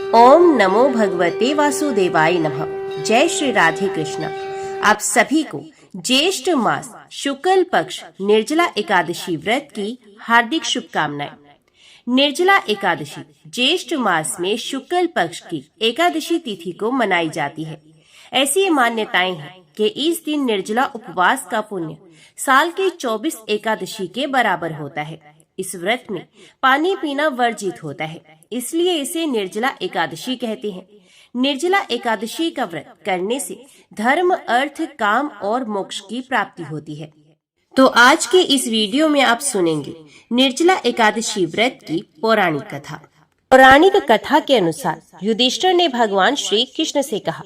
ओम नमो भगवते वासुदेवाय नमः। जय श्री राधे कृष्ण। आप सभी को ज्येष्ठ मास शुक्ल पक्ष निर्जला एकादशी व्रत की हार्दिक शुभकामनाएं। निर्जला एकादशी ज्येष्ठ मास में शुक्ल पक्ष की एकादशी तिथि को मनाई जाती है। ऐसी मान्यताएं हैं कि इस दिन निर्जला उपवास का पुण्य साल के 24 एकादशी के बराबर होता है। इस व्रत में पानी पीना वर्जित होता है, इसलिए इसे निर्जला एकादशी कहते हैं। निर्जला एकादशी का व्रत करने से धर्म, अर्थ, काम और मोक्ष की प्राप्ति होती है। तो आज के इस वीडियो में आप सुनेंगे निर्जला एकादशी व्रत की पौराणिक कथा। पौराणिक कथा के अनुसार युधिष्ठिर ने भगवान श्री कृष्ण से कहा,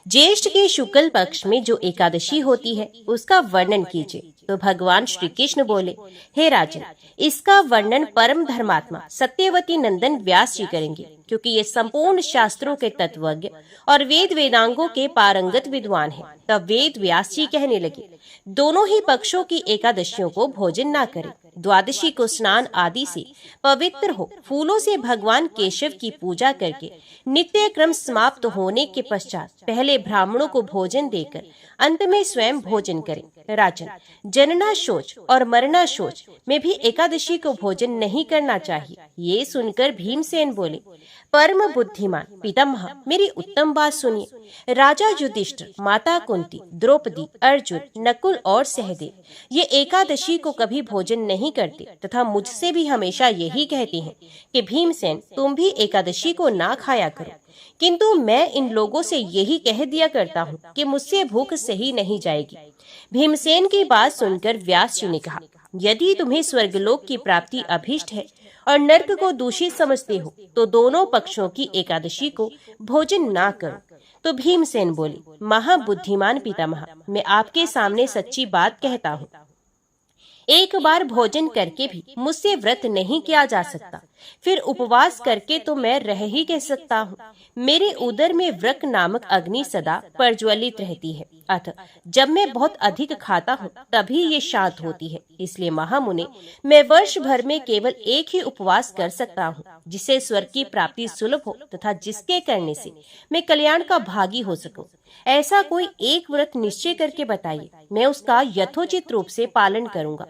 ज्येष्ठ के शुक्ल पक्ष में जो एकादशी होती है उसका वर्णन कीजिए। तो भगवान श्री कृष्ण बोले, हे राजन, इसका वर्णन परम धर्मात्मा सत्यवती नंदन व्यास जी करेंगे, क्योंकि ये संपूर्ण शास्त्रों के तत्वज्ञ और वेद वेदांगों के पारंगत विद्वान हैं। तब वेद व्यास जी कहने लगे, दोनों ही पक्षों की एकादशियों को भोजन ना करें। द्वादशी को स्नान आदि से पवित्र हो फूलों से भगवान केशव की पूजा करके नित्य क्रम समाप्त होने के पश्चात पहले ब्राह्मणों को भोजन देकर अंत में स्वयं भोजन करें। राजन, जनना शोच और मरना शोच में भी एकादशी को भोजन नहीं करना चाहिए। ये सुनकर भीमसेन बोले, परम बुद्धिमान पितामह, मेरी उत्तम बात सुनिए। राजा युधिष्ठिर, माता कुंती, द्रौपदी, अर्जुन, नकुल और सहदेव ये एकादशी को कभी भोजन नहीं करते तथा मुझसे भी हमेशा यही कहते हैं कि भीमसेन, तुम भी एकादशी को ना खाया करो। किंतु मैं इन लोगों से यही कह दिया करता हूँ कि मुझसे भूख सही नहीं जाएगी। भीमसेन की बात सुनकर व्यास जी ने कहा, यदि तुम्हें स्वर्गलोक की प्राप्ति अभीष्ट है और नर्क को दूषित समझते हो तो दोनों पक्षों की एकादशी को भोजन ना करो। तो भीमसेन बोले, महाबुद्धिमान पितामह, मैं आपके सामने सच्ची बात कहता हूँ। एक बार भोजन करके भी मुझसे व्रत नहीं किया जा सकता, फिर उपवास करके तो मैं रह ही कह सकता हूँ। मेरे उदर में व्रक नामक अग्नि सदा प्रज्वलित रहती है, अतः जब मैं बहुत अधिक खाता हूँ तभी ये शांत होती है। इसलिए महामुने, मैं वर्ष भर में केवल एक ही उपवास कर सकता हूँ, जिससे स्वर्ग की प्राप्ति सुलभ हो तथा जिसके करने से मैं कल्याण का भागी हो सकूं। ऐसा कोई एक व्रत निश्चय करके बताइए, मैं उसका यथोचित रूप से पालन करूंगा।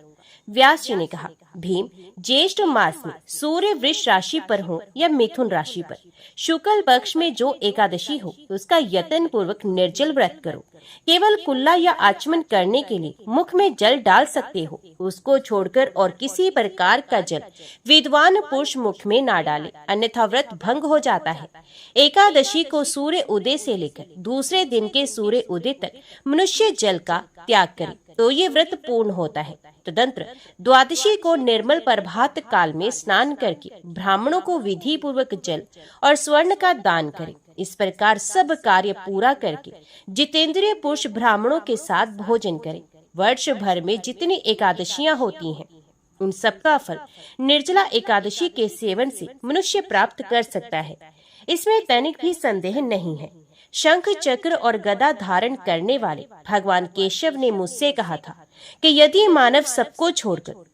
व्यास जी ने कहा, भीम, ज्येष्ठ मास में सूर्य वृष राशि पर हो या मिथुन राशि पर शुक्ल पक्ष में जो एकादशी हो उसका यत्न पूर्वक निर्जल व्रत करो। केवल कुल्ला या आचमन करने के लिए मुख में जल डाल सकते हो, उसको छोड़कर और किसी प्रकार का जल विद्वान पुरुष मुख में ना डाले, अन्यथा व्रत भंग हो जाता है। एकादशी को सूर्य उदय से लेकर दूसरे दिन के सूर्य उदय तक मनुष्य जल का त्याग करे तो ये व्रत पूर्ण होता है। तदंतर द्वादशी को निर्मल प्रभात काल में स्नान करके ब्राह्मणों को विधि पूर्वक जल और स्वर्ण का दान करें। इस प्रकार सब कार्य पूरा करके जितेंद्रिय पुरुष ब्राह्मणों के साथ भोजन करें। वर्ष भर में जितनी एकादशियां होती हैं उन सबका फल निर्जला एकादशी के सेवन से मनुष्य प्राप्त कर सकता है, इसमें तनिक भी संदेह नहीं है। शंख, चक्र और गदा धारण करने वाले भगवान केशव ने मुझसे कहा था कि यदि मानव सबको छोड़कर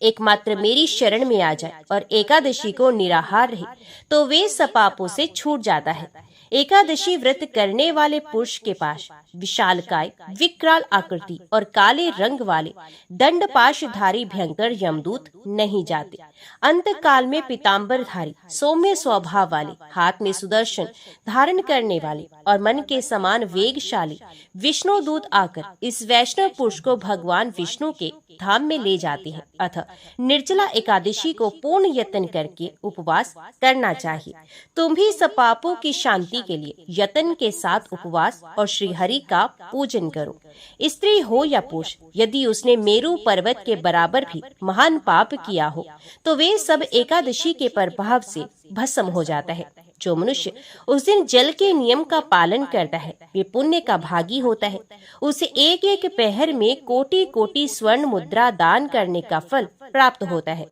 एकमात्र मेरी शरण में आ जाए और एकादशी को निराहार रहे तो वे सब पापों से छूट जाता है। एकादशी व्रत करने वाले पुरुष के पास विशालकाय, विकराल आकृति और काले रंग वाले दंडपाशधारी भयंकर यमदूत नहीं जाते। अंत काल में पीताम्बरधारी, सौम्य स्वभाव वाले, हाथ में सुदर्शन धारण करने वाले और मन के समान वेगशाली विष्णु दूत आकर इस वैष्णव पुरुष को भगवान विष्णु के धाम में ले जाते हैं। अतः निर्जला एकादशी को पूर्ण यत्न करके उपवास करना चाहिए। तुम भी सब पापों की शांति के लिए यत्न के साथ उपवास और श्री हरि का पूजन करो। स्त्री हो या पुरुष, यदि उसने मेरु पर्वत के बराबर भी महान पाप किया हो तो वे सब एकादशी के प्रभाव से भस्म हो जाता है। जो मनुष्य उस दिन जल के नियम का पालन करता है वे पुण्य का भागी होता है। उसे एक एक पहर में कोटि कोटि स्वर्ण मुद्रा दान करने का फल प्राप्त होता है।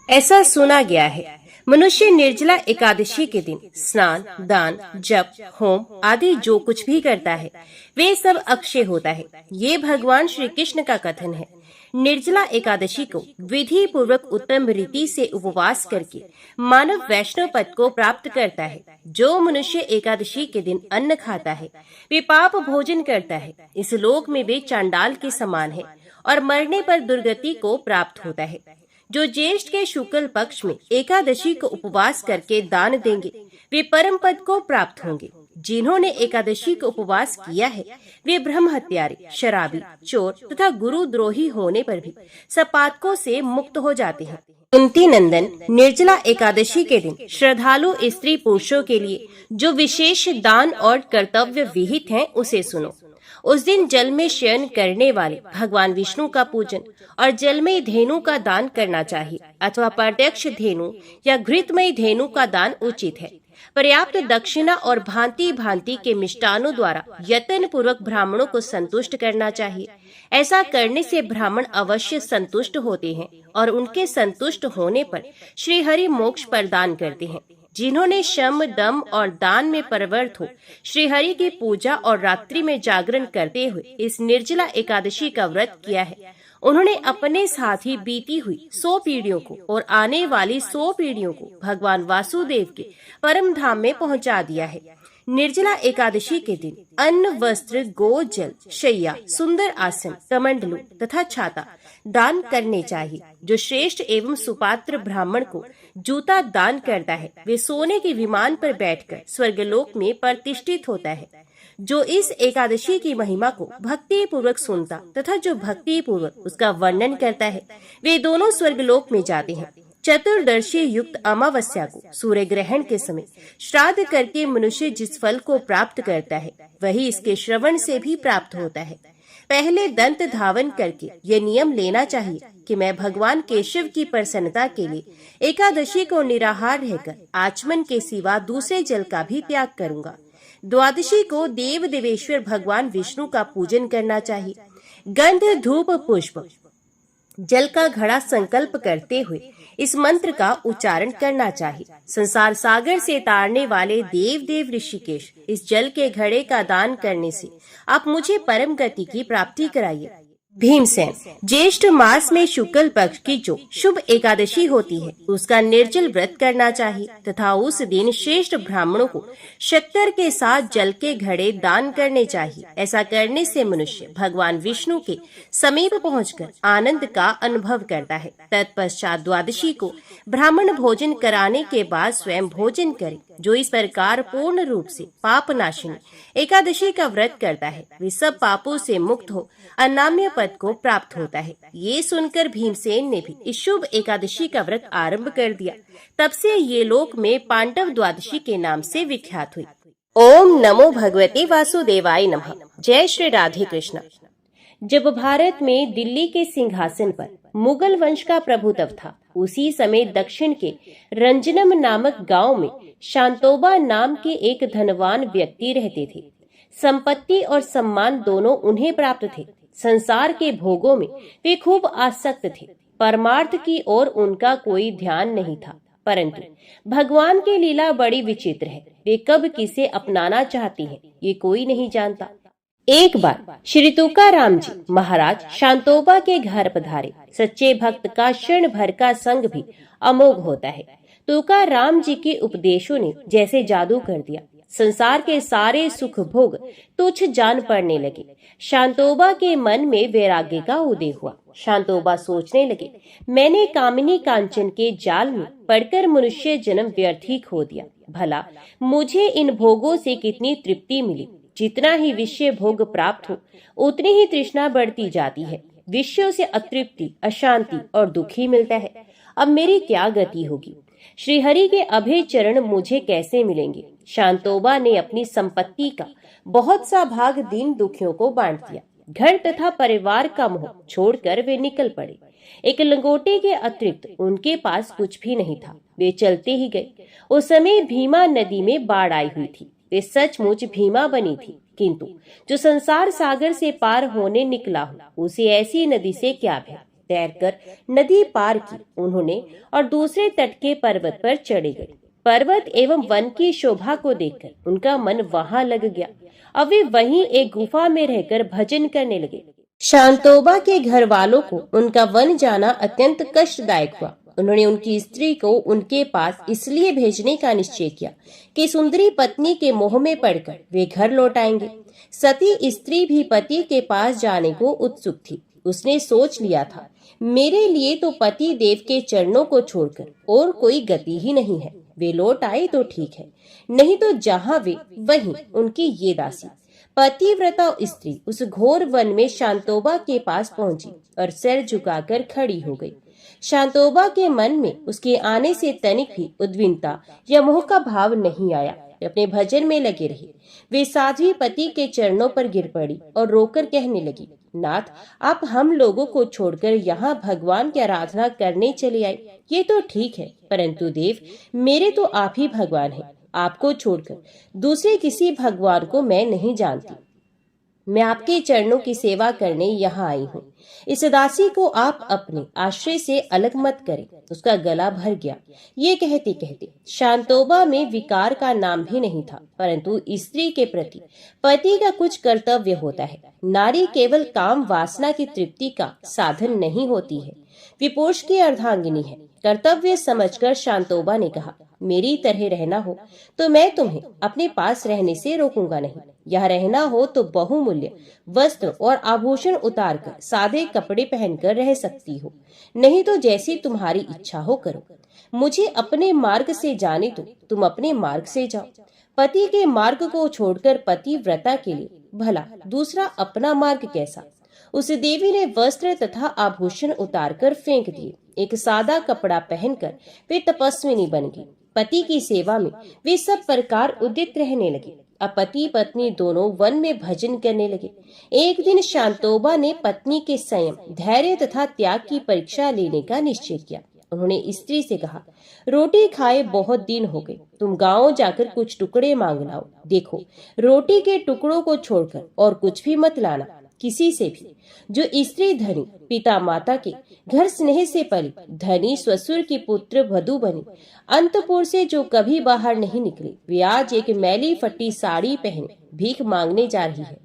ऐसा सुना गया है, मनुष्य निर्जला एकादशी के दिन स्नान, दान, जप, होम आदि जो कुछ भी करता है वे सब अक्षय होता है। ये भगवान श्री कृष्ण का कथन है। निर्जला एकादशी को विधि पूर्वक उत्तम रीति से उपवास करके मानव वैष्णव पद को प्राप्त करता है। जो मनुष्य एकादशी के दिन अन्न खाता है वे पाप भोजन करता है, इस लोक में वे चांडाल के समान है और मरने पर दुर्गति को प्राप्त होता है। जो ज्येष्ठ के शुक्ल पक्ष में एकादशी को उपवास करके दान देंगे वे परम पद को प्राप्त होंगे। जिन्होंने एकादशी को उपवास किया है वे ब्रह्म हत्यारे, शराबी, चोर तथा गुरुद्रोही होने पर भी सपातकों से मुक्त हो जाते हैं। कुंती नंदन, निर्जला एकादशी के दिन श्रद्धालु स्त्री पुरुषों के लिए जो विशेष दान और कर्तव्य विहित हैं उसे सुनो। उस दिन जल में शयन करने वाले भगवान विष्णु का पूजन और जलमयी धेनु का दान करना चाहिए अथवा प्रत्यक्ष धेनु या घृतमयी धेनु का दान उचित है। पर्याप्त दक्षिणा और भांति भांति के मिष्टानों द्वारा यत्न पूर्वक ब्राह्मणों को संतुष्ट करना चाहिए। ऐसा करने से ब्राह्मण अवश्य संतुष्ट होते हैं और उनके संतुष्ट होने पर श्री हरि मोक्ष प्रदान करते हैं। जिन्होंने शम, दम और दान में परवर्त हो श्री हरि की पूजा और रात्रि में जागरण करते हुए इस निर्जला एकादशी का व्रत किया है, उन्होंने अपने साथ ही बीती हुई 100 पीढ़ियों को और आने वाली 100 पीढ़ियों को भगवान वासुदेव के परम धाम में पहुंचा दिया है। निर्जला एकादशी के दिन अन्न, वस्त्र, गो जल, शैया, सुंदर आसन, कमंडलू तथा छाता दान करने चाहिए। जो श्रेष्ठ एवं सुपात्र ब्राह्मण को जूता दान करता है वे सोने के विमान पर बैठकर स्वर्गलोक में प्रतिष्ठित होता है। जो इस एकादशी की महिमा को भक्ति पूर्वक सुनता तथा जो भक्ति पूर्वक उसका वर्णन करता है वे दोनों स्वर्गलोक में जाते हैं। चतुर्दशी युक्त अमावस्या को सूर्य ग्रहण के समय श्राद्ध करके मनुष्य जिस फल को प्राप्त करता है वही इसके श्रवण से भी प्राप्त होता है। पहले दंत धावन करके ये नियम लेना चाहिए कि मैं भगवान केशव की प्रसन्नता के लिए एकादशी को निराहार रहकर आचमन के सिवा दूसरे जल का भी त्याग करूंगा। द्वादशी को देव देवेश्वर भगवान विष्णु का पूजन करना चाहिए। गंध, धूप, पुष्प, जल का घड़ा संकल्प करते हुए इस मंत्र का उच्चारण करना चाहिए। संसार सागर से तारने वाले देव देव ऋषिकेश, इस जल के घड़े का दान करने से आप मुझे परम गति की प्राप्ति कराइए। भीमसेन, ज्येष्ठ मास में शुक्ल पक्ष की जो शुभ एकादशी होती है उसका निर्जल व्रत करना चाहिए तथा उस दिन श्रेष्ठ ब्राह्मणों को शक्कर के साथ जल के घड़े दान करने चाहिए। ऐसा करने से मनुष्य भगवान विष्णु के समीप पहुंचकर आनंद का अनुभव करता है। तत्पश्चात द्वादशी को ब्राह्मण भोजन कराने के बाद स्वयं भोजन करे। जो इस प्रकार पूर्ण रूप से पाप नाशिनी एकादशी का व्रत करता है वे सब पापों से मुक्त हो अनाम्य पद को प्राप्त होता है। ये सुनकर भीमसेन ने भी इस शुभ एकादशी का व्रत आरंभ कर दिया। तब से ये लोक में पांडव द्वादशी के नाम से विख्यात हुई। ओम नमो भगवते वासुदेवाय नमः। जय श्री राधे कृष्ण। जब भारत में दिल्ली के सिंहासन पर मुगल वंश का प्रभुत्व था उसी समय दक्षिण के रंजनम नामक गांव में शांतोबा नाम के एक धनवान व्यक्ति रहते थे। संपत्ति और सम्मान दोनों उन्हें प्राप्त थे। संसार के भोगों में वे खूब आसक्त थे। परमार्थ की ओर उनका कोई ध्यान नहीं था। परंतु भगवान की लीला बड़ी विचित्र है। वे कब किसे अपनाना चाहती हैं ये कोई नहीं जानता। एक बार श्री तुकाराम जी महाराज शांतोबा के घर पधारे। सच्चे भक्त का क्षण भर का संग भी अमोघ होता है। तुकाराम जी के उपदेशों ने जैसे जादू कर दिया। संसार के सारे सुख भोग तुच्छ जान पड़ने लगे। शांतोबा के मन में वैराग्य का उदय हुआ। शांतोबा सोचने लगे, मैंने कामिनी कांचन के जाल में पड़कर मनुष्य जन्म व्यर्थ ही खो दिया। भला मुझे इन भोगों से कितनी तृप्ति मिली। जितना ही विषय भोग प्राप्त हो उतनी ही तृष्णा बढ़ती जाती है। विषयों से अतृप्ति, अशांति और दुख ही मिलता है। अब मेरी क्या गति होगी। श्री हरि के अभय चरण मुझे कैसे मिलेंगे। शांतोबा ने अपनी संपत्ति का बहुत सा भाग दीन दुखियों को बांट दिया। घर तथा परिवार का मोह छोड़कर वे निकल पड़े। एक लंगोटे के अतिरिक्त उनके पास कुछ भी नहीं था। वे चलते ही गए। उस समय भीमा नदी में बाढ़ आई हुई थी। वे सचमुच भीमा बनी थी, किंतु जो संसार सागर से पार होने निकला हो उसे ऐसी नदी से क्या भय। तैरकर नदी पार की उन्होंने और दूसरे तट के पर्वत पर चढ़े गए। पर्वत एवं वन की शोभा को देखकर उनका मन वहां लग गया। अब वे वहीं एक गुफा में रहकर भजन करने लगे। शांतोबा के घर वालों को उनका वन जाना अत्यंत कष्टदायक हुआ। उन्होंने उनकी स्त्री को उनके पास इसलिए भेजने का निश्चय किया कि सुंदरी पत्नी के मोह में पड़कर वे घर लौट आएंगे। सती स्त्री भी पति के पास जाने को उत्सुक थी। उसने सोच लिया था, मेरे लिए तो पति देव के चरणों को छोड़कर और कोई गति ही नहीं है। वे लौट आए तो ठीक है, नहीं तो जहाँ वे वहीं उनकी ये दासी। पतिव्रता स्त्री उस घोर वन में शांतोबा के पास पहुंची और सिर झुकाकर खड़ी हो गई। शांतोबा के मन में उसके आने से तनिक भी उद्विग्नता या मोह का भाव नहीं आया। अपने भजन में लगे रहे। वे साध्वी पति के चरणों पर गिर पड़ी और रोकर कहने लगी, नाथ, आप हम लोगों को छोड़कर यहाँ भगवान की आराधना करने चले आए, ये तो ठीक है, परंतु देव, मेरे तो आप ही भगवान हैं। आपको छोड़कर दूसरे किसी भगवान को मैं नहीं जानती। मैं आपके चरणों की सेवा करने यहाँ आई हूँ। इस दासी को आप अपने आश्रय से अलग मत करें। उसका गला भर गया। ये कहते कहते शांतोबा में विकार का नाम भी नहीं था, परंतु स्त्री के प्रति पति का कुछ कर्तव्य होता है। नारी केवल काम वासना की तृप्ति का साधन नहीं होती है, विपोष की अर्धांगिनी है। कर्तव्य समझकर शांतोबा ने कहा, मेरी तरह रहना हो तो मैं तुम्हें अपने पास रहने से रोकूंगा नहीं। यहाँ रहना हो तो बहुमूल्य वस्त्र और आभूषण उतारकर सादे कपड़े पहनकर रह सकती हो, नहीं तो जैसी तुम्हारी इच्छा हो करो। मुझे अपने मार्ग से जाने दो, तुम अपने मार्ग से जाओ। पति के मार्ग को छोड़कर पतिव्रता के लिए भला दूसरा अपना मार्ग कैसा? उस देवी ने वस्त्र तथा आभूषण उतारकर फेंक दिए। एक सादा कपड़ा पहनकर वे तपस्विनी बन गई। पति की सेवा में वे सब प्रकार उदित रहने लगे। अब पति पत्नी दोनों वन में भजन करने लगे। एक दिन शांतोबा ने पत्नी के संयम, धैर्य तथा त्याग की परीक्षा लेने का निश्चय किया। उन्होंने स्त्री से कहा, रोटी खाए बहुत दिन हो गए, तुम गांव जाकर कुछ टुकड़े मांग लाओ। देखो, रोटी के टुकड़ों को छोड़कर और कुछ भी मत लाना, किसी से भी। जो स्त्री धनी पिता माता के घर स्नेह से पली, धनी ससुर की पुत्र वधू बनी, अंतपुर से जो कभी बाहर नहीं निकली, वे आज एक मैली फटी साड़ी पहने भीख मांगने जा रही है।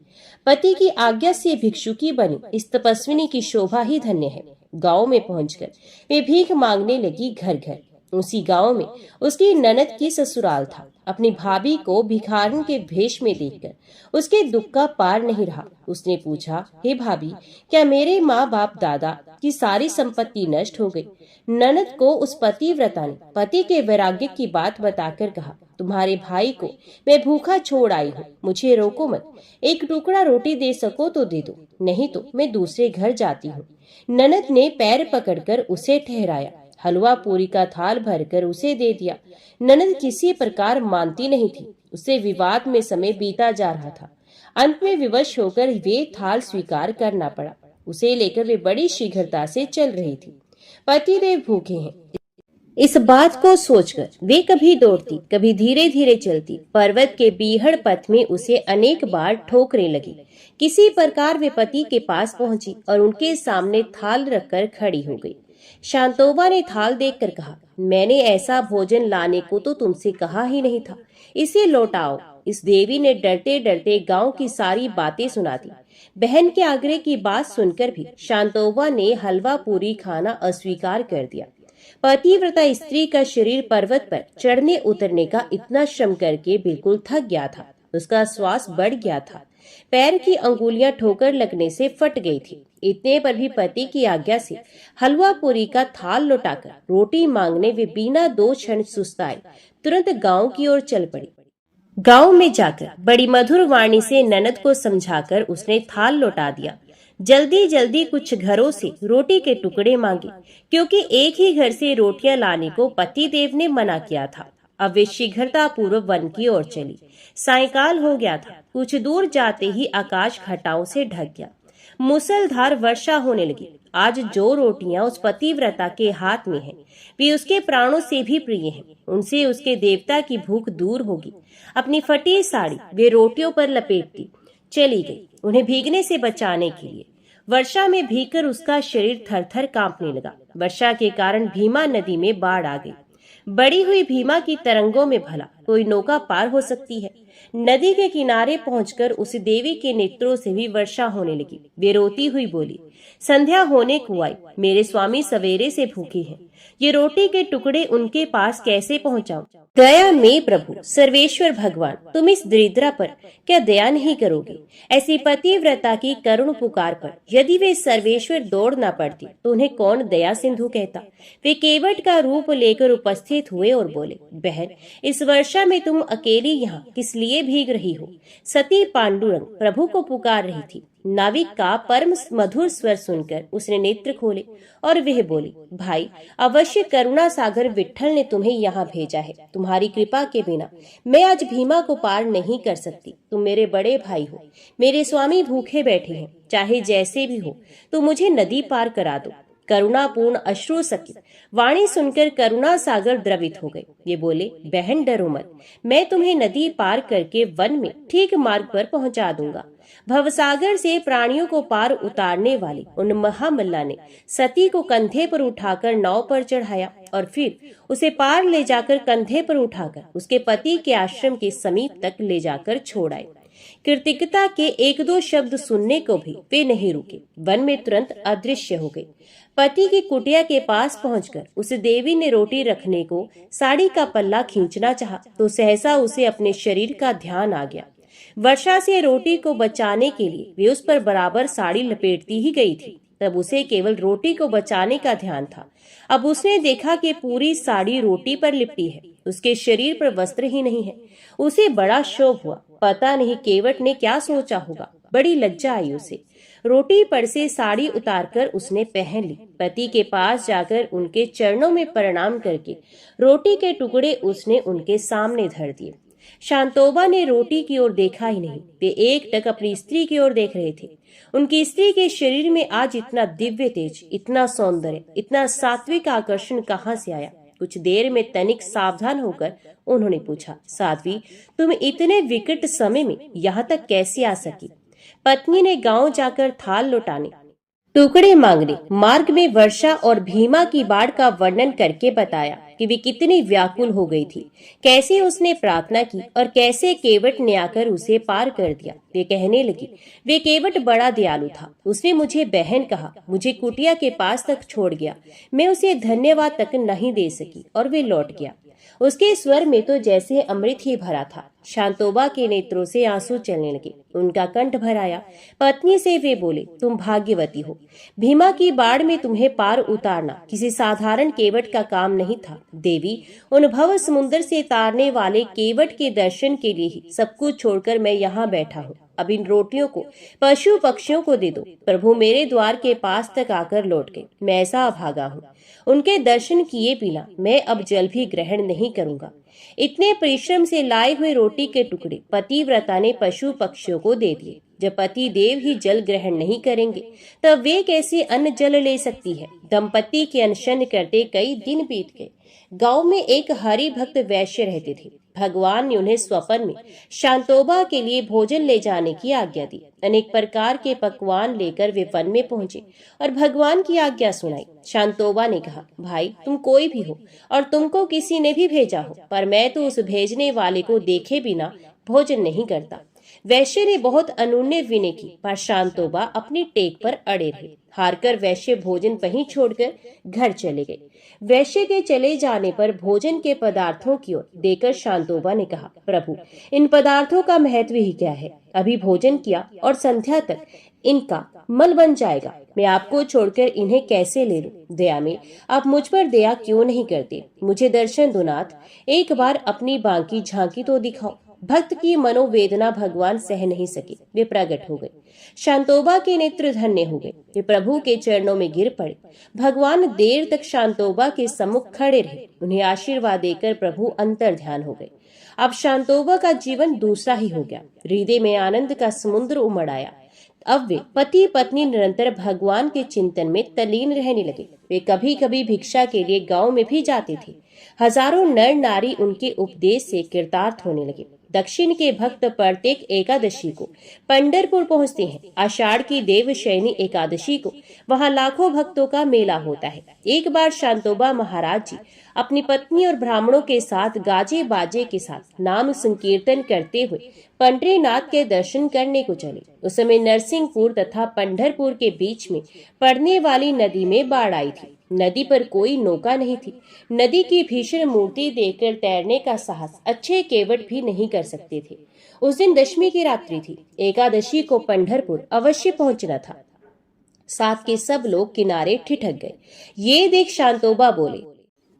पति की आज्ञा से भिक्षुकी बनी इस तपस्विनी की शोभा ही धन्य है। गांव में पहुंचकर वे भीख मांगने लगी घर घर। उसी गांव में उसकी ननद की ससुराल था। अपनी भाभी को भिखारन के भेष में देखकर उसके दुख का पार नहीं रहा। उसने पूछा, हे भाभी, क्या मेरे माँ बाप दादा की सारी संपत्ति नष्ट हो गई? ननद को उस पतिव्रता ने पति के वैराग्य की बात बताकर कहा, तुम्हारे भाई को मैं भूखा छोड़ आई हूँ, मुझे रोको मत। एक टुकड़ा रोटी दे सको तो दे दो, नहीं तो मैं दूसरे घर जाती हूँ। ननद ने पैर पकड़कर उसे ठहराया, हलवा पूरी का थाल भरकर उसे दे दिया। ननद किसी प्रकार मानती नहीं थी। उसे विवाद में समय बीता जा रहा था। अंत में विवश होकर वे थाल स्वीकार करना पड़ा। उसे लेकर वे बड़ी शीघ्रता से चल रही थी। पतिदेव भूखे हैं, इस बात को सोचकर वे कभी दौड़ती, कभी धीरे धीरे चलती। पर्वत के बीहड़ पथ में उसे अनेक बार ठोकरें लगी। किसी प्रकार वे पति के पास पहुंची और उनके सामने थाल रखकर खड़ी हो गई। शांतोबा ने थाल देखकर कहा, मैंने ऐसा भोजन लाने को तो तुमसे कहा ही नहीं था, इसे लौटाओ। इस देवी ने डरते डरते गांव की सारी बातें सुना दी। बहन के आग्रह की बात सुनकर भी शांतोबा ने हलवा पूरी खाना अस्वीकार कर दिया। पतिव्रता स्त्री का शरीर पर्वत पर चढ़ने उतरने का इतना श्रम करके बिल्कुल थक गया था। उसका श्वास बढ़ गया था। पैर की अंगुलियां ठोकर लगने से फट गई थी। इतने पर भी पति की आज्ञा से हलवा पूरी का थाल लौटाकर रोटी मांगने वे बिना दो क्षण सुस्ताए तुरंत गांव की ओर चल पड़ी। गांव में जाकर बड़ी मधुर वाणी से ननद को समझाकर उसने थाल लौटा दिया। जल्दी जल्दी कुछ घरों से रोटी के टुकड़े मांगे, क्योंकि एक ही घर से रोटियां लाने को पतिदेव ने मना किया था। अब वे शीघ्रता पूर्वक वन की ओर चली। सायंकाल हो गया था। कुछ दूर जाते ही आकाश घटाओं से ढक गया। मूसलधार वर्षा होने लगी। आज जो रोटियां उस पतिव्रता के हाथ में हैं, वे उसके प्राणों से भी प्रिय हैं। उनसे उसके देवता की भूख दूर होगी। अपनी फटी साड़ी वे रोटियों पर लपेटती चली गई, उन्हें भीगने से बचाने के लिए। वर्षा में भीगकर उसका शरीर थरथर कांपने लगा। वर्षा के कारण भीमा नदी में बाढ़ आ गई। बड़ी हुई भीमा की तरंगों में भला कोई नौका पार हो सकती है। नदी के किनारे पहुंचकर उस देवी के नेत्रों से भी वर्षा होने लगी। वे रोती हुई बोली, संध्या होने को आई, मेरे स्वामी सवेरे से भूखे हैं, ये रोटी के टुकड़े उनके पास कैसे पहुंचाऊं? दया में प्रभु सर्वेश्वर भगवान, तुम इस दरिद्रा पर क्या दया नहीं करोगे? ऐसी पतिव्रता की करुण पुकार पर यदि वे सर्वेश्वर दौड़ न पड़ती तो उन्हें कौन दया सिंधु कहता? वे केवट का रूप लेकर उपस्थित हुए और बोले, बहन, इस वर्षा में तुम अकेली यहाँ किस लिए भीग रही हो? सती पांडुरंग प्रभु को पुकार रही थी। नाविक का परम मधुर स्वर सुनकर उसने नेत्र खोले और वह बोली, भाई, अवश्य करुणा सागर विट्ठल ने तुम्हें यहाँ भेजा है। तुम्हारी कृपा के बिना मैं आज भीमा को पार नहीं कर सकती। तुम मेरे बड़े भाई हो, मेरे स्वामी भूखे बैठे हैं, चाहे जैसे भी हो तो मुझे नदी पार करा दो। करुणापूर्ण अश्रु सकी वाणी सुनकर करुणा सागर द्रवित हो गए। ये बोले, बहन डरो मत, मैं तुम्हें नदी पार करके वन में ठीक मार्ग पर पहुंचा दूंगा। भवसागर से प्राणियों को पार उतारने वाले उन महामल्ला ने सती को कंधे पर उठाकर नाव पर चढ़ाया और फिर उसे पार ले जाकर कंधे पर उठाकर उसके पति के आश्रम के समीप तक ले जाकर छोड़ आए। कृतिकता के एक दो शब्द सुनने को भी वे नहीं रुके, वन में तुरंत अदृश्य हो गए। पति की कुटिया के पास पहुंचकर उस देवी ने रोटी रखने को साड़ी का पल्ला खींचना चाहा तो सहसा उसे अपने शरीर का ध्यान आ गया। वर्षा से रोटी को बचाने के लिए वे उस पर बराबर साड़ी लपेटती ही गई थी। तब उसे केवल रोटी को बचाने का ध्यान था। अब उसने देखा कि पूरी साड़ी रोटी पर लिपटी है, उसके शरीर पर वस्त्र ही नहीं है। उसे बड़ा क्षोभ हुआ। पता नहीं केवट ने क्या सोचा होगा। बड़ी लज्जा आई उसे। रोटी पर से साड़ी उतारकर उसने पहन ली। पति के पास जाकर उनके चरणों में प्रणाम करके रोटी के टुकड़े उसने उनके सामने धर दिए। शांतोबा ने रोटी की ओर देखा ही नहीं, वे एकटक अपनी स्त्री की ओर देख रहे थे। उनकी स्त्री के शरीर में आज इतना दिव्य तेज, इतना सौंदर्य, इतना सात्विक आकर्षण कहाँ से आया? कुछ देर में तनिक सावधान होकर उन्होंने पूछा, साध्वी, तुम इतने विकट समय में यहाँ तक कैसे आ सकी? पत्नी ने गांव जाकर थाल लौटाने, टुकड़े मांगने, मार्ग में वर्षा और भीमा की बाढ़ का वर्णन करके बताया कि वे कितनी व्याकुल हो गई थी, कैसे उसने प्रार्थना की और कैसे केवट ने आकर उसे पार कर दिया। वे कहने लगी, वे केवट बड़ा दयालु था, उसने मुझे बहन कहा, मुझे कुटिया के पास तक छोड़ गया, मैं उसे धन्यवाद तक नहीं दे सकी और वे लौट गया। उसके स्वर में तो जैसे अमृत ही भरा था। शांतोबा के नेत्रों से आंसू चलने लगे, उनका कंठ भर आया। पत्नी से वे बोले, तुम भाग्यवती हो, भीमा की बाढ़ में तुम्हें पार उतारना किसी साधारण केवट का काम नहीं था। देवी, उन भव समुद्र से तारने वाले केवट के दर्शन के लिए ही सब कुछ छोड़कर मैं यहाँ बैठा हूँ। अब इन रोटियों को पशु पक्षियों को दे दो। प्रभु मेरे द्वार के पास तक आकर लौट गए, मैं ऐसा अभागा हूँ। उनके दर्शन किए बिना मैं अब जल भी ग्रहण नहीं करूंगा। इतने परिश्रम से लाए हुए रोटी के टुकड़े पतिव्रता ने पशु पक्षियों को दे दिए। जब पति देव ही जल ग्रहण नहीं करेंगे तब वे कैसे अन्न जल ले सकती है? दंपति के अनशन करते कई दिन बीत गए। गांव में एक हरि भक्त वैश्य रहते थे। भगवान ने उन्हें स्वप्न में शांतोबा के लिए भोजन ले जाने की आज्ञा दी। अनेक प्रकार के पकवान लेकर वे वन में पहुंचे और भगवान की आज्ञा सुनाई। शांतोबा ने कहा, भाई, तुम कोई भी हो और तुमको किसी ने भी भेजा हो, पर मैं तो उस भेजने वाले को देखे बिना भोजन नहीं करता। वैश्य ने बहुत अनुनय विनय की, पर शांतोबा अपनी टेक पर अड़े रहे। हारकर वैश्य भोजन वहीं छोड़कर घर चले गए। वैश्य के चले जाने पर भोजन के पदार्थों की ओर देखकर शांतोबा ने कहा, प्रभु, इन पदार्थों का महत्व ही क्या है? अभी भोजन किया और संध्या तक इनका मल बन जाएगा। मैं आपको छोड़कर इन्हें कैसे ले लूं? दया में आप मुझ पर दया क्यों नहीं करते? मुझे दर्शन दो नाथ, एक बार अपनी बांकी झांकी तो दिखाओ। भक्त की मनोवेदना भगवान सह नहीं सके, वे प्रकट हो गए। शांतोबा के नेत्र धन्य हो गए, वे प्रभु के चरणों में गिर पड़े। भगवान देर तक शांतोबा के सम्मुख खड़े रहे। उन्हें आशीर्वाद देकर प्रभु अंतर ध्यान हो गए। अब शांतोबा का जीवन दूसरा ही हो गया। हृदय में आनंद का समुद्र उमड़ आया। अब वे पति पत्नी निरंतर भगवान के चिंतन में तल्लीन रहने लगे। वे कभी कभी भिक्षा के लिए गांव में भी जाते थे। हजारों नर नारी उनके उपदेश से कृतार्थ होने लगे। दक्षिण के भक्त प्रत्येक एकादशी को पंढरपुर पहुंचते हैं। आषाढ़ की देवशयनी एकादशी को वहां लाखों भक्तों का मेला होता है। एक बार शांतोबा महाराज जी अपनी पत्नी और ब्राह्मणों के साथ गाजे बाजे के साथ नाम संकीर्तन करते हुए पंढरीनाथ के दर्शन करने को चले। उस समय नरसिंहपुर तथा पंढरपुर के बीच में पड़ने वाली नदी में बाढ़ आई थी। नदी पर कोई नौका नहीं थी। नदी की भीषण मूर्ति देखकर तैरने का साहस अच्छे केवट भी नहीं कर सकते थे। उस दिन दशमी की रात्रि थी। एकादशी को पंढरपुर अवश्य पहुंचना था। साथ के सब लोग किनारे ठिठक गए। ये देख शांतोबा बोले,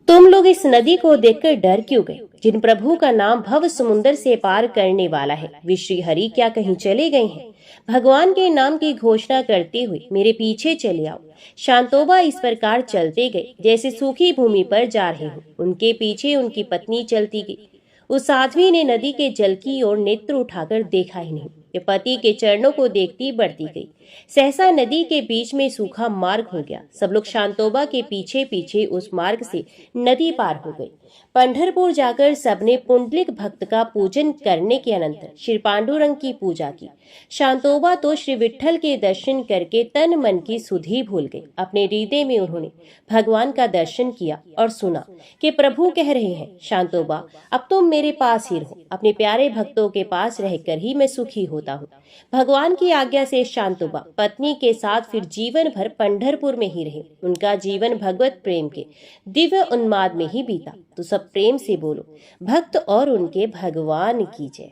तुम लोग इस नदी को देखकर डर क्यों गए? जिन प्रभु का नाम भव समुद्र से पार करने वाला है, वे श्री हरि क्या कहीं चले गए हैं? भगवान के नाम की घोषणा करते हुए मेरे पीछे चले आओ। शांतोबा इस प्रकार चलते गए जैसे सूखी भूमि पर जा रहे हो। उनके पीछे उनकी पत्नी चलती गई। उस साध्वी ने नदी के जल की ओर नेत्र उठाकर देखा ही नहीं। वे पति के चरणों को देखती बढ़ती गई। सहसा नदी के बीच में सूखा मार्ग हो गया। सब लोग शांतोबा के पीछे पीछे उस मार्ग से नदी पार हो गए। पंढरपुर जाकर सबने पुंडलिक भक्त का पूजन करने के अनंतर श्री पांडुरंग की पूजा की। शांतोबा तो श्री विठ्ठल के दर्शन करके तन मन की सुधि भूल गए। अपने हृदय में उन्होंने भगवान का दर्शन किया और सुना कि प्रभु कह रहे हैं, शांतोबा अब तुम मेरे पास ही रहो। अपने प्यारे भक्तों के पास रहकर ही मैं सुखी होता हूँ। भगवान की आज्ञा से शांतोबा पत्नी के साथ फिर जीवन भर पंढरपुर में ही रहे। उनका जीवन भगवत प्रेम के दिव्य उन्माद में ही बीता। तो सब प्रेम से बोलो, भक्त और उनके भगवान की जय।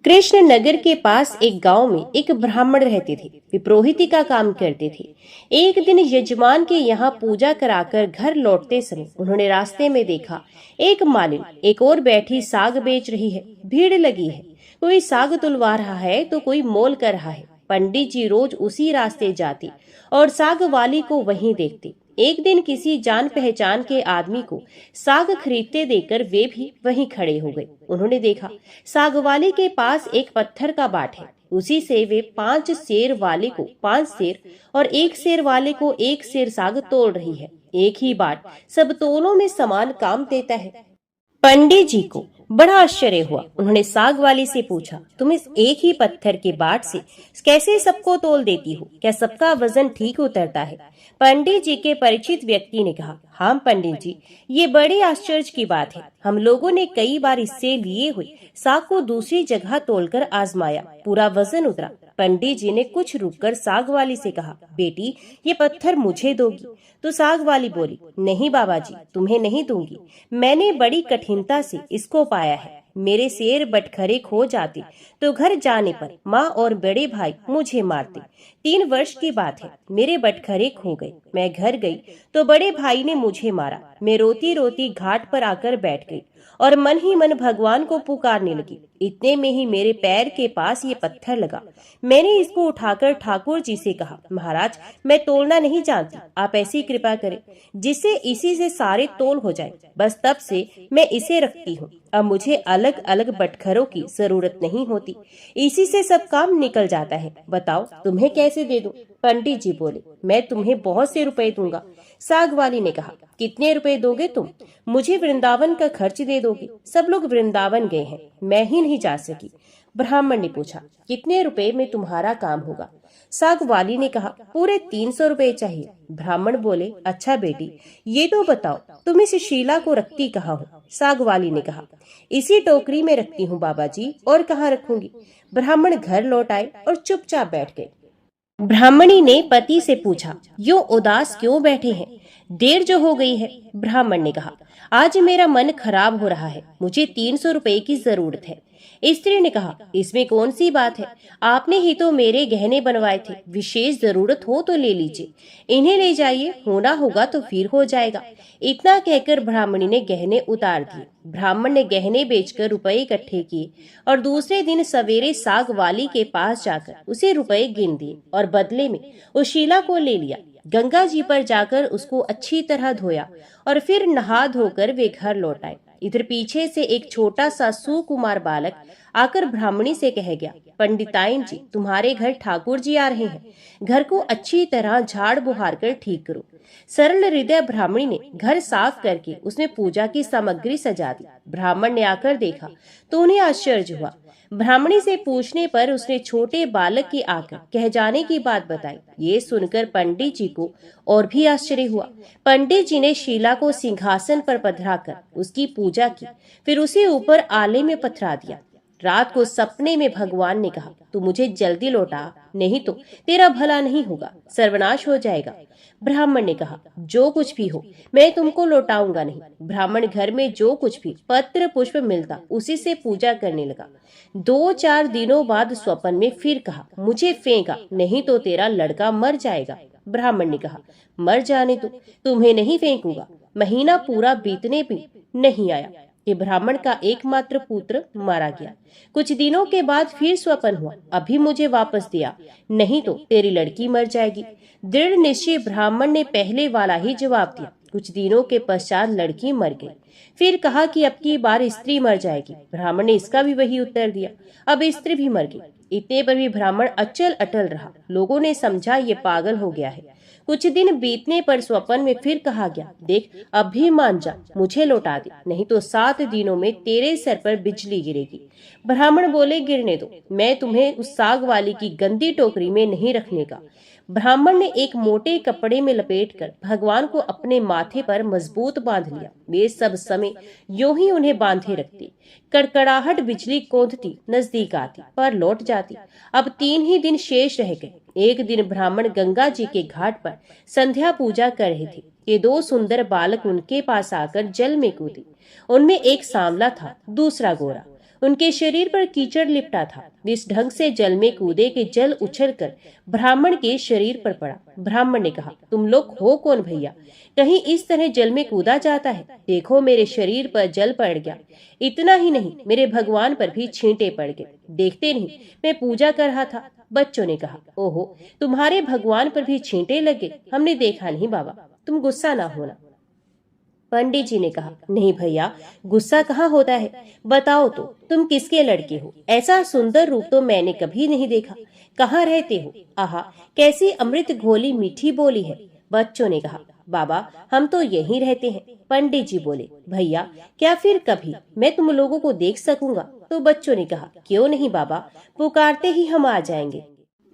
कृष्ण नगर के पास एक गांव में एक ब्राह्मण रहते थे। वे पुरोहिती का काम करते थे। एक दिन यजमान के यहाँ पूजा कराकर घर लौटते समय उन्होंने रास्ते में देखा एक मालिन एक और बैठी साग बेच रही है। भीड़ लगी है। कोई साग तुलवा रहा है तो कोई मोल कर रहा है। पंडित जी रोज उसी रास्ते जाते और साग वाली को वहीं देखते। एक दिन किसी जान पहचान के आदमी को साग खरीदते देखकर वे भी वहीं खड़े हो गए। उन्होंने देखा साग वाले के पास एक पत्थर का बाट है। उसी से वे 5 सेर वाले को 5 सेर और 1 सेर वाले को 1 सेर साग तोल रही है। एक ही बाट सब तोलों में समान काम देता है। पंडित जी को बड़ा आश्चर्य हुआ। उन्होंने साग वाली से पूछा, तुम इस एक ही पत्थर के बाट से कैसे सबको तोल देती हो? क्या सबका वजन ठीक उतरता है? पंडित जी के परिचित व्यक्ति ने कहा, हाँ पंडित जी, ये बड़े आश्चर्य की बात है। हम लोगों ने कई बार इससे लिए हुए साग को दूसरी जगह तोलकर आजमाया, पूरा वजन उतरा। पंडित जी ने कुछ रुककर साग वाली से कहा, बेटी ये पत्थर मुझे दोगी? तो साग वाली बोली, नहीं बाबा जी, तुम्हें नहीं दूंगी। मैंने बड़ी कठिनता से इसको पाया है। मेरे शेर बटखरे खो जाते तो घर जाने पर माँ और बड़े भाई मुझे मारते। 3 वर्ष की बात है, मेरे बटखरे खो गए। मैं घर गई तो बड़े भाई ने मुझे मारा। मैं रोती रोती घाट पर आकर बैठ गई और मन ही मन भगवान को पुकारने लगी। इतने में ही मेरे पैर के पास ये पत्थर लगा। मैंने इसको उठाकर ठाकुर जी से कहा, महाराज मैं तोलना नहीं जानती, आप ऐसी कृपा करें जिससे इसी से सारे तोल हो जाए। बस तब से मैं इसे रखती हूँ। अब मुझे अलग अलग बटखरों की जरूरत नहीं होती। इसी से सब काम निकल जाता है। बताओ तुम्हें कैसे दे दूं? पंडित जी बोले, मैं तुम्हें बहुत से रुपए दूंगा। साग वाली ने कहा, कितने रुपए दोगे तुम? मुझे वृंदावन का खर्च दे दोगे? सब लोग वृंदावन गए हैं, मैं ही नहीं जा सकी। ब्राह्मण ने पूछा, कितने रुपए में तुम्हारा काम होगा? साग वाली ने कहा, पूरे 300 रुपए चाहिए। ब्राह्मण बोले, अच्छा बेटी ये तो बताओ तुम इस शीला को रखती कहाँ हो? साग वाली ने कहा, इसी टोकरी में रखती हूँ बाबा जी, और कहाँ रखूंगी? ब्राह्मण घर लौट आए और चुपचाप बैठ गए। ब्राह्मणी ने पति से पूछा, यूं उदास क्यों बैठे हैं? देर जो हो गई है। ब्राह्मण ने कहा, आज मेरा मन खराब हो रहा है, मुझे 300 रुपए की जरूरत है। स्त्री ने कहा, इसमें कौन सी बात है, आपने ही तो मेरे गहने बनवाए थे, विशेष जरूरत हो तो ले लीजिए, इन्हें ले जाइए, होना होगा तो फिर हो जाएगा। इतना कहकर ब्राह्मणी ने गहने उतार दिए। ब्राह्मण ने गहने बेचकर रुपए इकट्ठे किए और दूसरे दिन सवेरे साग वाली के पास जाकर उसे रुपए गिन दिए और बदले में उस शीला को ले लिया। गंगा जी पर जाकर उसको अच्छी तरह धोया और फिर नहा धोकर वे घर लौट आए। इधर पीछे से एक छोटा सा सुकुमार बालक आकर ब्राह्मणी से कह गया, पंडिताइन जी, तुम्हारे घर ठाकुर जी आ रहे हैं, घर को अच्छी तरह झाड़ बुहार कर ठीक करो। सरल हृदय ब्राह्मणी ने घर साफ करके उसमें पूजा की सामग्री सजा दी। ब्राह्मण ने आकर देखा तो उन्हें आश्चर्य हुआ। ब्राह्मणी से पूछने पर उसने छोटे बालक के आकर कह जाने की बात बताई। ये सुनकर पंडित जी को और भी आश्चर्य हुआ। पंडित जी ने शीला को सिंहासन पर पधराकर उसकी पूजा की, फिर उसे ऊपर आले में पथरा दिया। रात को सपने में भगवान ने कहा, तू मुझे जल्दी लौटा, नहीं तो तेरा भला नहीं होगा, सर्वनाश हो जाएगा। ब्राह्मण ने कहा, जो कुछ भी हो मैं तुमको लौटाऊंगा नहीं। ब्राह्मण घर में जो कुछ भी पत्र पुष्प मिलता उसी से पूजा करने लगा। 2-4 दिनों बाद स्वप्न में फिर कहा, मुझे फेंका, नहीं तो तेरा लड़का मर जाएगा। ब्राह्मण ने कहा, मर जाने दो, तुम्हें नहीं फेंकूंगा। महीना पूरा बीतने भी नहीं आया कि ब्राह्मण का एकमात्र पुत्र मारा गया। कुछ दिनों के बाद फिर स्वप्न हुआ, अभी मुझे वापस दिया, नहीं तो तेरी लड़की मर जाएगी। दृढ़ निश्चय ब्राह्मण ने पहले वाला ही जवाब दिया। कुछ दिनों के पश्चात लड़की मर गई। फिर कहा कि अब की बार स्त्री मर जाएगी। ब्राह्मण ने इसका भी वही उत्तर दिया। अब स्त्री भी मर गई। इतने पर भी ब्राह्मण अचल अटल रहा। लोगों ने समझा ये पागल हो गया है। कुछ दिन बीतने पर स्वप्न में फिर कहा गया, देख अब भी मान जा, मुझे लौटा दे, नहीं तो 7 दिनों में तेरे सर पर बिजली गिरेगी। ब्राह्मण बोले, गिरने दो, मैं तुम्हें उस साग वाली की गंदी टोकरी में नहीं रखने का। ब्राह्मण ने एक मोटे कपड़े में लपेटकर भगवान को अपने माथे पर मजबूत बांध लिया। वे सब समय यूं ही उन्हें बांधे रखते। कड़कड़ाहट बिजली कौंधती नजदीक आती पर लौट जाती। अब 3 ही दिन शेष रह गए। एक दिन ब्राह्मण गंगा जी के घाट पर संध्या पूजा कर रहे थे कि 2 सुंदर बालक उनके पास आकर जल में कूदे। उनमें एक सांवला था, दूसरा गोरा। उनके शरीर पर कीचड़ लिपटा था। इस ढंग से जल में कूदे कि जल उछलकर ब्राह्मण के शरीर पर पड़ा। ब्राह्मण ने कहा, तुम लोग हो कौन भैया, कहीं इस तरह जल में कूदा जाता है? देखो मेरे शरीर पर जल पड़ गया। इतना ही नहीं, मेरे भगवान पर भी छींटे पड़ गए। देखते नहीं, मैं पूजा कर रहा था। बच्चों ने कहा, ओहो, तुम्हारे भगवान पर भी छींटे लगे? हमने देखा नहीं बाबा, तुम गुस्सा ना होना। पंडित जी ने कहा, नहीं भैया, गुस्सा कहाँ होता है, बताओ तो तुम किसके लड़के हो? ऐसा सुंदर रूप तो मैंने कभी नहीं देखा। कहाँ रहते हो? आहा, कैसी अमृत घोली मीठी बोली है। बच्चों ने कहा, बाबा हम तो यहीं रहते हैं। पंडित जी बोले, भैया क्या फिर कभी मैं तुम लोगों को देख सकूंगा? तो बच्चों ने कहा, क्यों नहीं बाबा, पुकारते ही हम आ जाएंगे।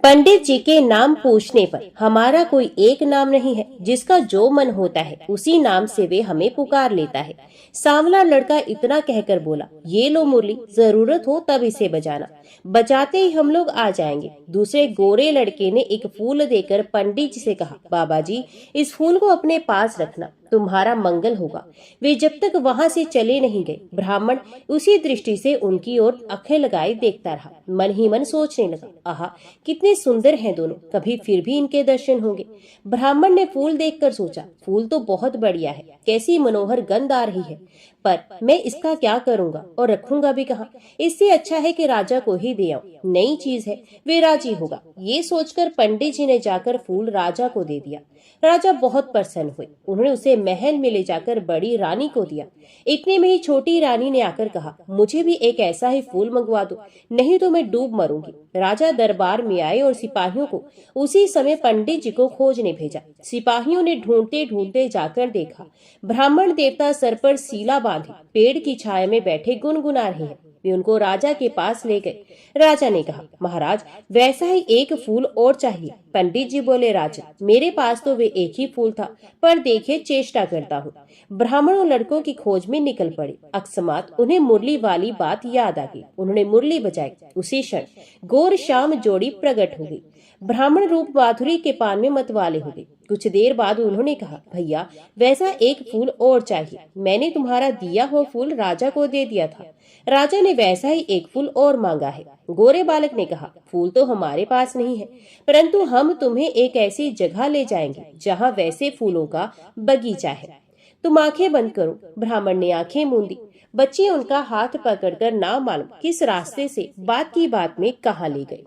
पंडित जी के नाम पूछने पर हमारा कोई एक नाम नहीं है, जिसका जो मन होता है उसी नाम से वे हमें पुकार लेता है। सांवला लड़का इतना कहकर बोला, ये लो मुरली, जरूरत हो तब इसे बजाना, बजाते ही हम लोग आ जाएंगे। दूसरे गोरे लड़के ने एक फूल देकर पंडित जी से कहा, बाबा जी इस फूल को अपने पास रखना, तुम्हारा मंगल होगा। वे जब तक वहां से चले नहीं गए, ब्राह्मण उसी दृष्टि से उनकी ओर आंखें लगाए देखता रहा। मन ही मन सोचने लगा, आहा कितने सुंदर हैं दोनों, कभी फिर भी इनके दर्शन होंगे। ब्राह्मण ने फूल देखकर सोचा, फूल तो बहुत बढ़िया है, कैसी मनोहर गंध आ रही है, पर मैं इसका क्या करूंगा और रखूंगा भी कहाँ? इससे अच्छा है कि राजा को ही दे आऊं, नई चीज है, वे राजी होगा। ये सोचकर पंडित जी ने जाकर फूल राजा को दे दिया। राजा बहुत प्रसन्न हुए। उन्होंने उसे महल में ले जाकर बड़ी रानी को दिया। इतने में ही छोटी रानी ने आकर कहा, मुझे भी एक ऐसा ही फूल मंगवा दो, नहीं तो मैं डूब मरूंगी। राजा दरबार में आए और सिपाहियों को उसी समय पंडित जी को खोजने भेजा। सिपाहियों ने ढूंढते ढूंढते जाकर देखा, ब्राह्मण देवता सर पर सीला बांधे पेड़ की छाया में बैठे गुनगुना रहे हैं। वे उनको राजा के पास ले गए। राजा ने कहा, महाराज वैसा ही एक फूल और चाहिए। पंडित जी बोले, राजा मेरे पास तो वे एक ही फूल था, पर देखिए चेष्टा करता हूँ। ब्राह्मणों लड़कों की खोज में निकल पड़े। अकस्मात उन्हें मुरली वाली बात याद आ गई। उन्होंने मुरली बजाई। उसी क्षण गौर श्याम जोड़ी प्रकट हो गई। ब्राह्मण रूप माधुरी के पान में मतवाले हो गए। कुछ देर बाद उन्होंने कहा, भैया वैसा एक फूल और चाहिए, मैंने तुम्हारा दिया हुआ फूल राजा को दे दिया था। राजा ने वैसा ही एक फूल और मांगा है। गोरे बालक ने कहा, फूल तो हमारे पास नहीं है, परंतु हम तुम्हें एक ऐसी जगह ले जाएंगे जहाँ वैसे फूलों का बगीचा है, तुम आंखें बंद करो। ब्राह्मण ने आंखें मूंदी। बच्चे उनका हाथ पकड़कर ना मालूम किस रास्ते से बात की बात में कहाँ ले गए।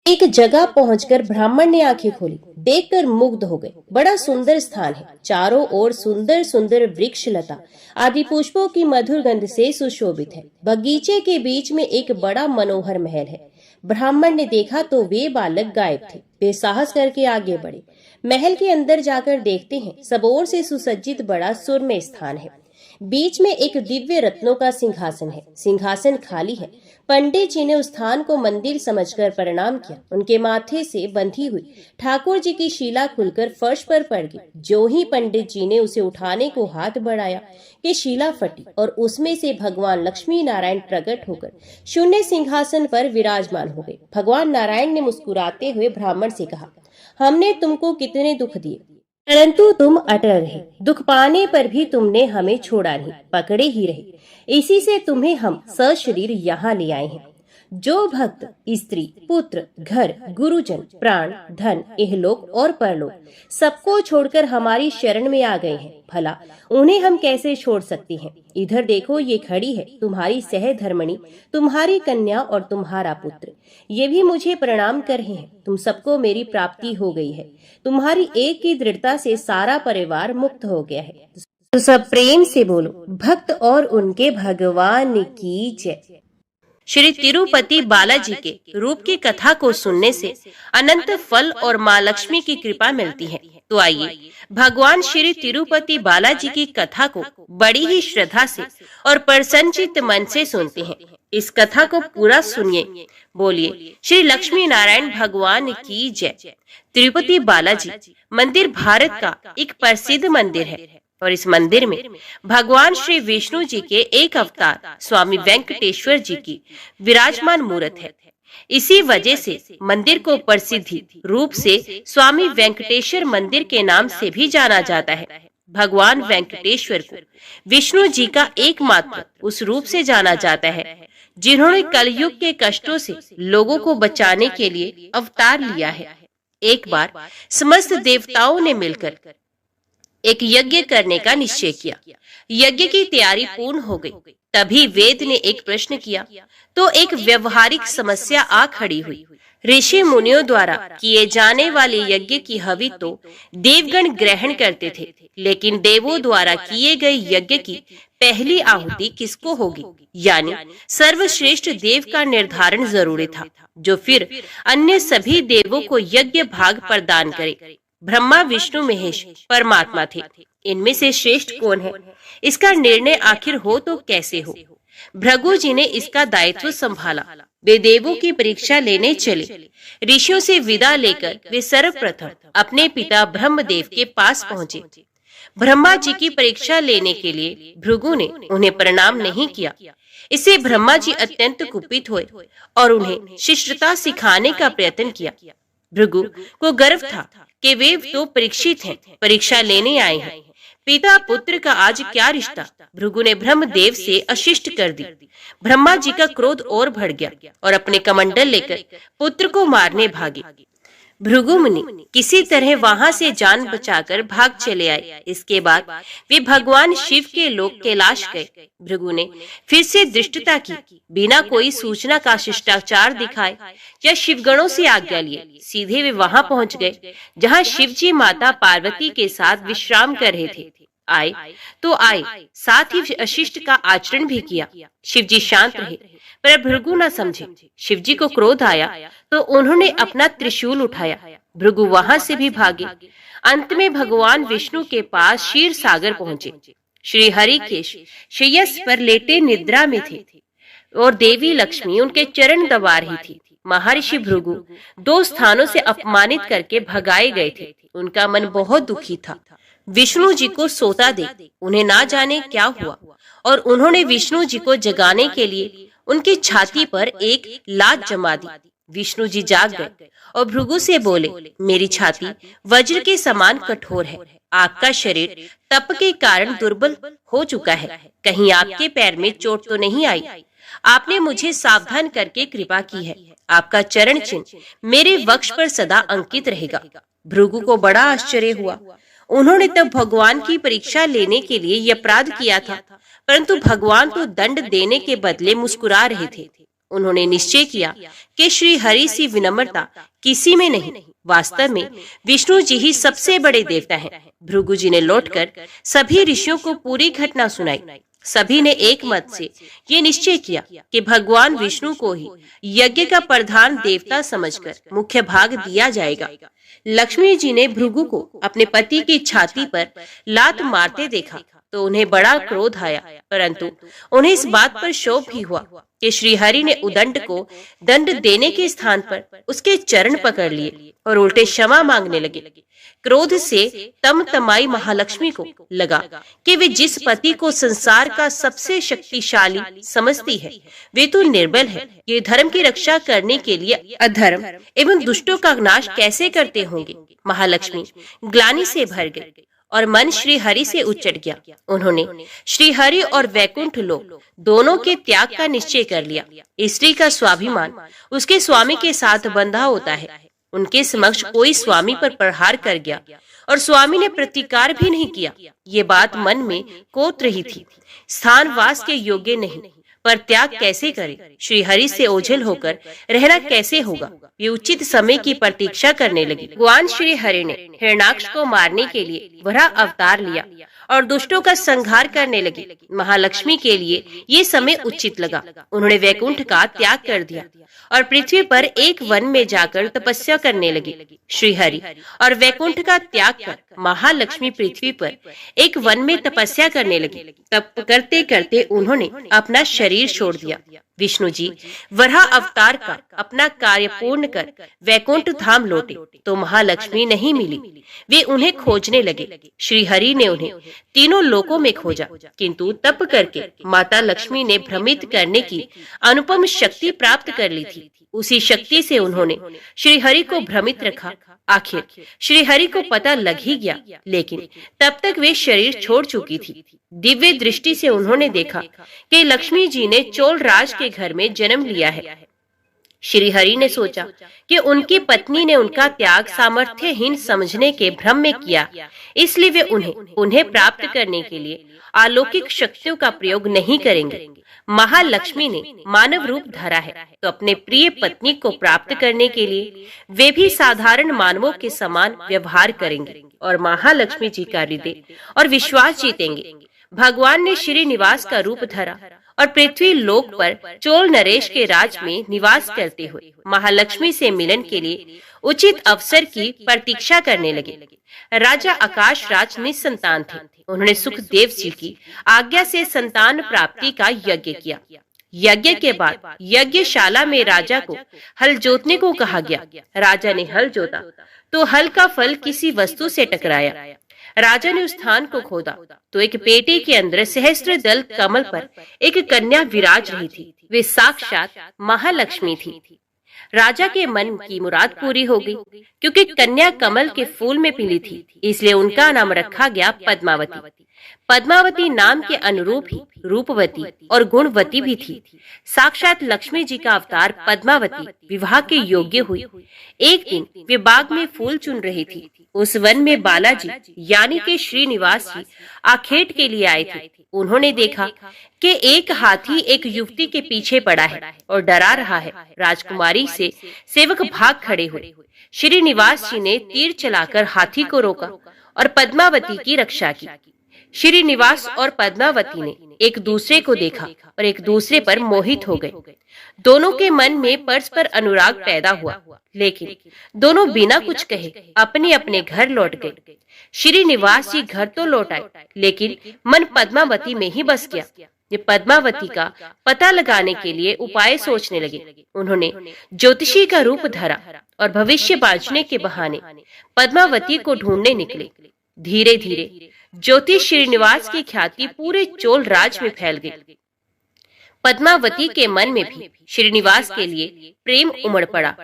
एक जगह पहुंचकर ब्राह्मण ने आंखें खोली, देखकर मुग्ध हो गए। बड़ा सुंदर स्थान है, चारों ओर सुंदर सुंदर वृक्ष लता आदि पुष्पों की मधुर गंध से सुशोभित है। बगीचे के बीच में एक बड़ा मनोहर महल है। ब्राह्मण ने देखा तो वे बालक गायब थे। वे साहस करके आगे बढ़े। महल के अंदर जाकर देखते हैं, सब ओर से सुसज्जित बड़ा सुरम्य स्थान है। बीच में एक दिव्य रत्नों का सिंहासन है। सिंहासन खाली है। पंडित जी ने उस स्थान को मंदिर समझकर प्रणाम किया। उनके माथे से बंधी हुई ठाकुर जी की शीला खुलकर फर्श पर पड़ गई। जो ही पंडित जी ने उसे उठाने को हाथ बढ़ाया कि शीला फटी और उसमें से भगवान लक्ष्मी नारायण प्रकट होकर शून्य सिंहासन पर विराजमान हो गए। भगवान नारायण ने मुस्कुराते हुए ब्राह्मण से कहा, हमने तुमको कितने दुख दिए, परंतु तुम अटल रहे। दुख पाने पर भी तुमने हमें छोड़ा नहीं, पकड़े ही रहे। इसी से तुम्हें हम सशरीर यहाँ ले आए हैं। जो भक्त स्त्री, पुत्र, घर, गुरुजन, प्राण, धन, इहलोक और परलोक सबको छोड़कर हमारी शरण में आ गए हैं, भला उन्हें हम कैसे छोड़ सकते हैं। इधर देखो, ये खड़ी है तुम्हारी सहधर्मणी, तुम्हारी कन्या और तुम्हारा पुत्र। ये भी मुझे प्रणाम कर रहे हैं। तुम सबको मेरी प्राप्ति हो गई है। तुम्हारी एक की दृढ़ता से सारा परिवार मुक्त हो गया है। तो सब प्रेम से बोलो, भक्त और उनके भगवान की जय। श्री तिरुपति बालाजी के रूप की कथा को सुनने से अनंत फल और माँ लक्ष्मी की कृपा मिलती है। तो आइए भगवान श्री तिरुपति बालाजी की कथा को बड़ी ही श्रद्धा से और प्रसन्नचित्त मन से सुनते हैं। इस कथा को पूरा सुनिए। बोलिए श्री लक्ष्मी नारायण भगवान की जय। तिरुपति बालाजी मंदिर भारत का एक प्रसिद्ध मंदिर है और इस मंदिर में भगवान श्री विष्णु जी के एक अवतार स्वामी वेंकटेश्वर जी की विराजमान मूर्त है। इसी वजह से मंदिर को प्रसिद्धि रूप से स्वामी वेंकटेश्वर मंदिर के नाम से भी जाना जाता है। भगवान वेंकटेश्वर को विष्णु जी का एकमात्र उस रूप से जाना जाता है जिन्होंने कलयुग के कष्टों से लोगों को बचाने के लिए अवतार लिया है। एक बार समस्त देवताओं ने मिलकर एक यज्ञ करने का निश्चय किया। यज्ञ की तैयारी पूर्ण हो गई। तभी वेद ने एक प्रश्न किया तो एक व्यवहारिक समस्या आ खड़ी हुई। ऋषि मुनियों द्वारा किए जाने वाले यज्ञ की हवि तो देवगण ग्रहण करते थे, लेकिन देवों द्वारा किए गए यज्ञ की पहली आहुति किसको होगी, यानी सर्वश्रेष्ठ देव का निर्धारण जरूरी था, जो फिर अन्य सभी देवों को यज्ञ भाग प्रदान करे। ब्रह्मा, विष्णु, महेश परमात्मा थे। इनमें से श्रेष्ठ कौन है, इसका निर्णय आखिर हो तो कैसे हो। भृगु जी ने इसका दायित्व संभाला। वे देवों की परीक्षा लेने चले। ऋषियों से विदा लेकर वे सर्वप्रथम अपने पिता ब्रह्मदेव के पास पहुंचे। ब्रह्मा जी की परीक्षा लेने के लिए भृगु ने उन्हें प्रणाम नहीं किया। इससे ब्रह्मा जी अत्यंत कुपित हुए और उन्हें शिष्टता सिखाने का प्रयत्न किया। भृगु को गर्व था कि वे तो परीक्षित हैं, परीक्षा लेने आए हैं। पिता पुत्र का आज क्या रिश्ता। भृगु ने ब्रह्मदेव से अशिष्ट कर दी। ब्रह्मा जी का क्रोध और बढ़ गया और अपने कमंडल लेकर पुत्र को मारने भागे। भृगु मुनि किसी तरह वहां से जान बचाकर भाग चले आए। इसके बाद वे भगवान शिव के लोक कैलाश गए। भृगु ने फिर से दृष्टता की, बिना कोई सूचना का शिष्टाचार दिखाए या शिवगणों से आज्ञा लिए सीधे वे वहां पहुंच गए जहां शिव जी माता पार्वती के साथ विश्राम कर रहे थे। आए तो आए, साथ ही अशिष्ट का आचरण भी किया। शिव जी शांत रहे, पर भृगु न समझे। शिव जी को क्रोध आया तो उन्होंने अपना त्रिशूल उठाया। भृगु वहां से भी भागे। अंत में भगवान विष्णु के पास क्षीर सागर पहुंचे। श्री हरिकेश श्रेयस पर लेटे निद्रा में थे और देवी लक्ष्मी उनके चरण दबा रही थी। महर्षि भृगु 2 स्थानों से अपमानित करके भगाए गए थे। उनका मन बहुत दुखी था। विष्णु जी को सोता देख उन्हें ना जाने क्या हुआ और उन्होंने विष्णु जी को जगाने के लिए उनकी छाती पर एक लात जमा दी। विष्णु जी जाग गए और भृगु से बोले, मेरी छाती वज्र के समान कठोर है। आपका शरीर तप के कारण दुर्बल हो चुका है। कहीं आपके पैर में चोट तो नहीं आई। आपने मुझे सावधान करके कृपा की है। आपका चरण चिन्ह मेरे वक्ष पर सदा अंकित रहेगा। भृगु को बड़ा आश्चर्य हुआ। उन्होंने तब भगवान की परीक्षा लेने के लिए यह अपराध किया था, परंतु भगवान तो दंड देने के बदले मुस्कुरा रहे थे। उन्होंने निश्चय किया कि श्री हरि सी विनम्रता किसी में नहीं, वास्तव में विष्णु जी ही सबसे बड़े देवता हैं। भृगु जी ने लौटकर सभी ऋषियों को पूरी घटना सुनाई। सभी ने एक मत से ये निश्चय किया कि भगवान विष्णु को ही यज्ञ का प्रधान देवता समझकर मुख्य भाग दिया जाएगा। लक्ष्मी जी ने भृगु को अपने पति की छाती पर लात मारते देखा तो उन्हें बड़ा क्रोध आया, परंतु उन्हें इस बात पर शोभ भी हुआ कि श्री हरि ने उदंड को दंड देने के स्थान पर उसके चरण पकड़ लिए और उल्टे क्षमा मांगने लगे। क्रोध से तमतमाई महालक्ष्मी को लगा कि वे जिस पति को संसार का सबसे शक्तिशाली समझती है वे तो निर्बल है। ये धर्म की रक्षा करने के लिए अधर्म एवं दुष्टों का नाश कैसे करते होंगे। महालक्ष्मी ग्लानि से भर गई और मन श्री हरि से उचट गया। उन्होंने श्री हरि और वैकुंठ लोक दोनों के त्याग का निश्चय कर लिया। स्त्री का स्वाभिमान उसके स्वामी के साथ बंधा होता है। उनके समक्ष कोई स्वामी पर प्रहार कर गया और स्वामी ने प्रतिकार भी नहीं किया। ये बात मन में कोत रही थी। स्थान वास के योग्य नहीं, पर त्याग कैसे करे, श्री हरि से ओझल होकर रहना कैसे होगा। वे उचित समय की प्रतीक्षा करने लगी। भगवान श्री हरि ने हिरण्याक्ष को मारने के लिए वराह अवतार लिया और दुष्टों का संहार करने लगे। महालक्ष्मी के लिए ये समय उचित लगा। उन्होंने वैकुंठ का त्याग कर दिया और पृथ्वी पर एक वन में जाकर तपस्या करने लगे। श्री हरि और वैकुंठ का त्याग कर महालक्ष्मी पृथ्वी पर एक वन में तपस्या करने लगे। तप करते करते उन्होंने अपना शरीर छोड़ दिया। विष्णु जी वराह अवतार का अपना कार्य पूर्ण कर वैकुंठ धाम लौटे तो महालक्ष्मी नहीं मिली। वे उन्हें खोजने लगे। श्री हरि ने उन्हें तीनों लोकों में खोजा, किंतु तप करके माता लक्ष्मी ने भ्रमित करने की अनुपम शक्ति प्राप्त कर ली थी। उसी शक्ति से उन्होंने श्री हरि को भ्रमित रखा। आखिर श्री हरि को पता लग ही गया, लेकिन तब तक वे शरीर छोड़ चुकी थी। दिव्य दृष्टि से उन्होंने देखा कि लक्ष्मी जी ने चोल राज के घर में जन्म लिया है। श्री हरि ने सोचा कि उनकी पत्नी ने उनका त्याग सामर्थ्यहीन समझने के भ्रम में किया, इसलिए वे उन्हें प्राप्त करने के लिए अलौकिक शक्तियों का प्रयोग नहीं करेंगे। महालक्ष्मी ने मानव रूप धरा है तो अपने प्रिय पत्नी को प्राप्त करने के लिए वे भी साधारण मानवों के समान व्यवहार करेंगे और महालक्ष्मी जी का हृदय और विश्वास जीतेंगे। भगवान ने श्रीनिवास का रूप धरा और पृथ्वी लोक पर चोल नरेश के राज में निवास करते हुए महालक्ष्मी से मिलन के लिए उचित अवसर की प्रतीक्षा करने लगे। राजा आकाश राज निसंतान थे। उन्होंने सुखदेव जी की आज्ञा से संतान प्राप्ति का यज्ञ किया। यज्ञ के बाद यज्ञशाला में राजा को हल जोतने को कहा गया। राजा ने हल जोता तो हल का फल किसी वस्तु से टकराया। राजा ने उस स्थान को खोदा तो एक पेटी के अंदर सहस्त्र दल कमल पर एक कन्या विराज रही थी। वे साक्षात महालक्ष्मी थी। राजा के मन की मुराद पूरी हो गई, क्योंकि कन्या कमल के फूल में पीली थी, इसलिए उनका नाम रखा गया पद्मावती। पद्मावती नाम के अनुरूप ही रूपवती और गुणवती भी थी। साक्षात लक्ष्मी जी का अवतार पद्मावती विवाह के योग्य हुई। एक दिन वे बाग में फूल चुन रही थी। उस वन में बालाजी यानी के श्रीनिवास जी आखेट के लिए आए थे। उन्होंने देखा कि एक हाथी एक युवती के पीछे पड़ा है और डरा रहा है। राजकुमारी से सेवक भाग खड़े हुए। श्रीनिवास जी ने तीर चलाकर हाथी को रोका और पद्मावती की रक्षा की। श्रीनिवास और पद्मावती ने एक दूसरे को देखा और एक दूसरे पर मोहित हो गए। दोनों के मन में परस्पर अनुराग पैदा हुआ, लेकिन दोनों बिना कुछ कहे अपने अपने घर लौट गए। श्रीनिवास जी घर तो लौट आए, लेकिन मन पद्मावती में ही बस गया। ये पद्मावती का पता लगाने के लिए उपाय सोचने लगे। उन्होंने ज्योतिषी का रूप धरा और भविष्य बांचने के बहाने पद्मावती को ढूंढने निकले। धीरे धीरे ज्योतिष श्रीनिवास की ख्याति पूरे चोल राज में फैल गई। पद्मावती के मन में भी श्रीनिवास के लिए प्रेम उमड़ पड़ा।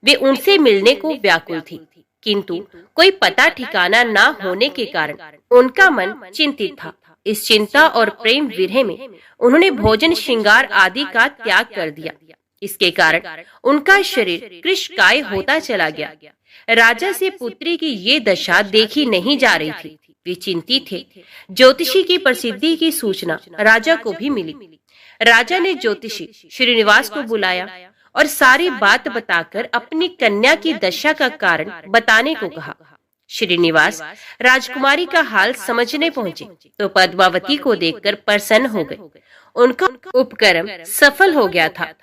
वे उनसे मिलने को व्याकुल थी, किंतु कोई पता ठिकाना न होने के कारण उनका मन चिंतित था। इस चिंता और प्रेम विरह में उन्होंने भोजन श्रृंगार आदि का त्याग कर दिया। इसके कारण उनका शरीर कृशकाय होता चला गया। राजा से पुत्री की ये दशा देखी नहीं जा रही थी। वे चिंतित थे। ज्योतिषी की प्रसिद्धि की सूचना राजा को भी मिली। राजा ने ज्योतिषी श्रीनिवास को बुलाया और सारी बात बताकर अपनी कन्या की दशा का कारण बताने को कहा। श्रीनिवास राजकुमारी का हाल समझने पहुंचे तो पद्मावती को देखकर प्रसन्न हो गए। उनका उपक्रम सफल हो गया था।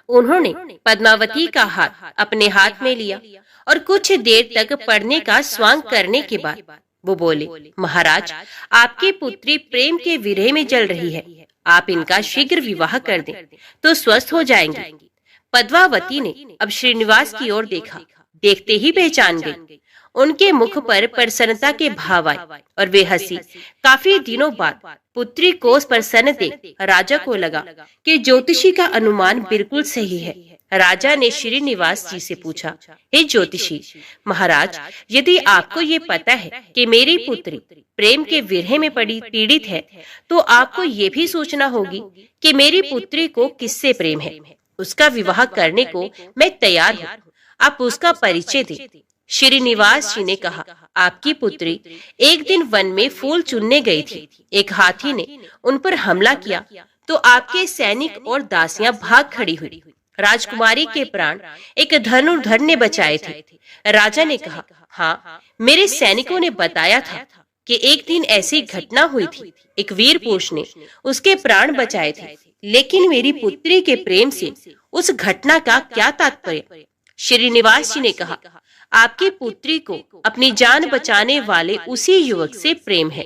उन्होंने पद्मावती का हाथ अपने हाथ में लिया और कुछ देर तक पढ़ने का स्वांग करने के बाद वो बोले, महाराज, आपकी पुत्री प्रेम के विरह में जल रही है। आप इनका शीघ्र विवाह कर दें तो स्वस्थ हो जाएंगे। पद्मावती ने अब श्रीनिवास की ओर देखा। देखते ही पहचान गई। उनके मुख पर प्रसन्नता के भाव आए और वे हंसी। काफी दिनों बाद पुत्री को प्रसन्न देख राजा को लगा कि ज्योतिषी का अनुमान बिल्कुल सही है। राजा ने श्रीनिवास जी से पूछा, हे ज्योतिषी महाराज, यदि आपको ये पता है कि मेरी पुत्री प्रेम के विरह में पीड़ित है, तो आपको ये भी सोचना होगी कि मेरी पुत्री को किससे प्रेम है। उसका विवाह करने को मैं तैयार हूँ। आप उसका परिचय दें। श्रीनिवास जी ने कहा, आपकी पुत्री एक दिन वन में फूल चुनने गई थी। एक हाथी ने उन पर हमला किया तो आपके सैनिक और दासियां भाग खड़ी हुई। राजकुमारी के प्राण एक धनुर्धर ने बचाए थे। राजा ने कहा, हाँ, मेरे सैनिकों ने बताया था कि एक दिन ऐसी घटना हुई थी। एक वीर पुरुष ने उसके प्राण बचाए थे, लेकिन मेरी पुत्री के प्रेम से उस घटना का क्या तात्पर्य। श्रीनिवास जी ने कहा, आपकी पुत्री को अपनी जान बचाने वाले उसी युवक से प्रेम है।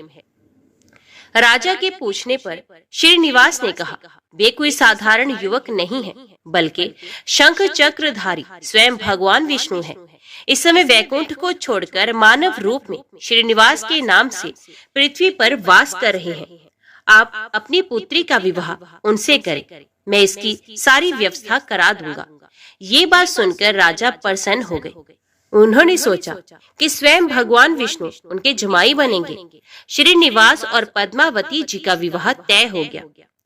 राजा के पूछने पर श्रीनिवास ने कहा, वे कोई साधारण युवक नहीं है, बल्कि शंख चक्रधारी स्वयं भगवान विष्णु है। इस समय वैकुंठ को छोड़कर मानव रूप में श्रीनिवास के नाम से पृथ्वी पर वास कर रहे हैं। आप अपनी पुत्री का विवाह उनसे करें। मैं इसकी सारी व्यवस्था करा दूंगा। ये बात सुनकर राजा प्रसन्न हो गए। उन्होंने सोचा कि स्वयं भगवान विष्णु उनके जमाई बनेंगे। श्रीनिवास और पद्मावती जी का विवाह तय हो गया।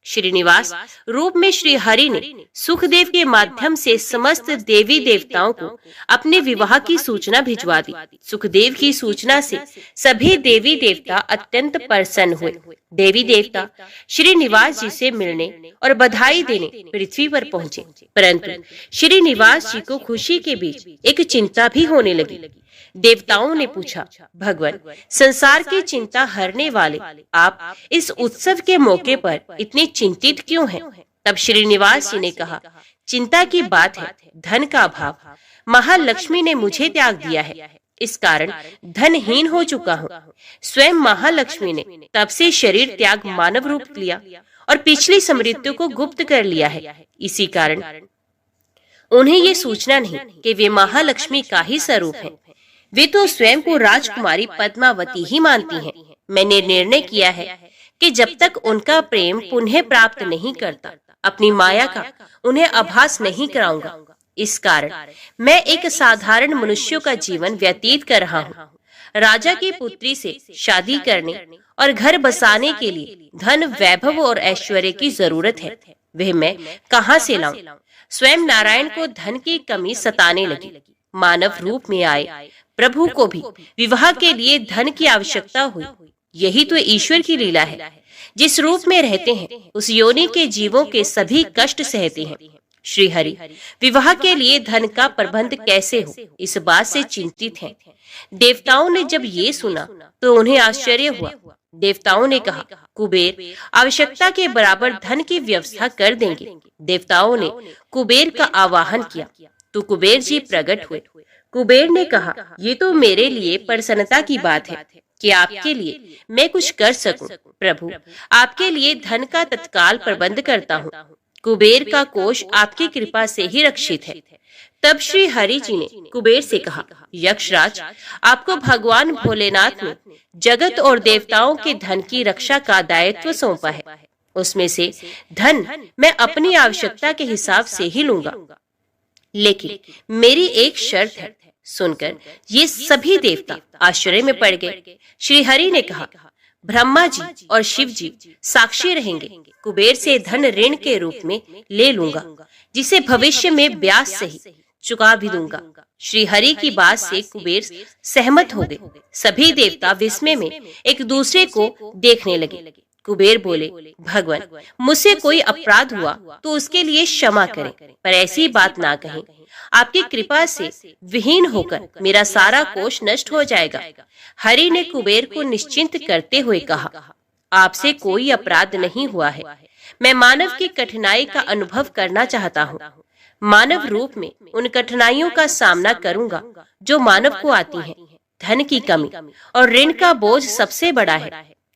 श्रीनिवास रूप में श्री हरि ने सुखदेव के माध्यम से समस्त देवी देवताओं को अपने विवाह की सूचना भिजवा दी। सुखदेव की सूचना से सभी देवी देवता अत्यंत प्रसन्न हुए। देवी देवता श्रीनिवास जी से मिलने और बधाई देने पृथ्वी पर पहुंचे, परंतु श्रीनिवास जी को खुशी के बीच एक चिंता भी होने लगी। देवताओं ने पूछा, भगवान, संसार की चिंता हरने वाले आप इस उत्सव के मौके पर इतने चिंतित क्यों हैं? तब श्रीनिवास जी ने कहा, चिंता की बात है धन का अभाव। महालक्ष्मी ने मुझे त्याग दिया है, इस कारण धनहीन हो चुका हूँ। स्वयं महालक्ष्मी ने तब से शरीर त्याग मानव रूप लिया और पिछली समृद्धियों को गुप्त कर लिया है। इसी कारण उन्हें ये सूचना नहीं कि वे महालक्ष्मी का ही स्वरूप है। वे तो स्वयं को राजकुमारी पद्मावती ही मानती हैं। मैंने निर्णय किया है कि जब तक उनका प्रेम पुनः प्राप्त नहीं करता, अपनी माया का उन्हें आभास नहीं कराऊंगा। इस कारण मैं एक साधारण मनुष्यों का जीवन व्यतीत कर रहा हूँ। राजा की पुत्री से शादी करने और घर बसाने के लिए धन, वैभव और ऐश्वर्य की जरूरत है। वह मैं कहाँ से लाऊं? स्वयं नारायण को धन की कमी सताने लगी। मानव रूप में आए प्रभु को भी विवाह के लिए धन की आवश्यकता हुई। यही तो ईश्वर की लीला है। जिस रूप में रहते हैं उस योनि के जीवों के सभी कष्ट सहते हैं। श्री हरि विवाह के लिए धन का प्रबंध कैसे हो, इस बात से चिंतित हैं। देवताओं ने जब ये सुना तो उन्हें आश्चर्य हुआ। देवताओं ने कहा, कुबेर आवश्यकता के बराबर धन की व्यवस्था कर देंगे। देवताओं ने कुबेर का आवाहन किया तो कुबेर जी प्रकट हुए। कुबेर ने कहा, ये तो मेरे लिए प्रसन्नता की बात है कि आपके लिए मैं कुछ कर सकूं। प्रभु, आपके लिए धन का तत्काल प्रबंध करता हूँ। कुबेर का कोष आपकी कृपा से ही रक्षित है। तब श्री हरि जी ने कुबेर से कहा, यक्षराज, आपको भगवान भोलेनाथ ने जगत और देवताओं के धन की रक्षा का दायित्व सौंपा है। उसमें से धन मैं अपनी आवश्यकता के हिसाब से ही लूंगा, लेकिन मेरी एक शर्त है। सुनकर ये सभी देवता आश्चर्य में पड़ गए। श्री हरि ने कहा, ब्रह्मा जी और शिव जी साक्षी रहेंगे। कुबेर से धन ऋण के रूप में ले लूंगा, जिसे भविष्य में ब्याज सही चुका भी दूंगा। श्री हरि की बात से कुबेर सहमत हो गए। सभी देवता विस्मय में एक दूसरे को देखने लगे। कुबेर बोले, भगवान, मुझसे कोई अपराध हुआ तो उसके लिए क्षमा करें, पर ऐसी बात ना कहें। आपकी कृपा से विहीन होकर मेरा सारा कोष नष्ट हो जाएगा। हरि ने कुबेर को निश्चिंत करते हुए कहा, आपसे कोई अपराध नहीं हुआ है। मैं मानव की कठिनाई का अनुभव करना चाहता हूँ। मानव रूप में उन कठिनाइयों का सामना करूंगा जो मानव को आती हैं। धन की कमी और ऋण का बोझ सबसे बड़ा है।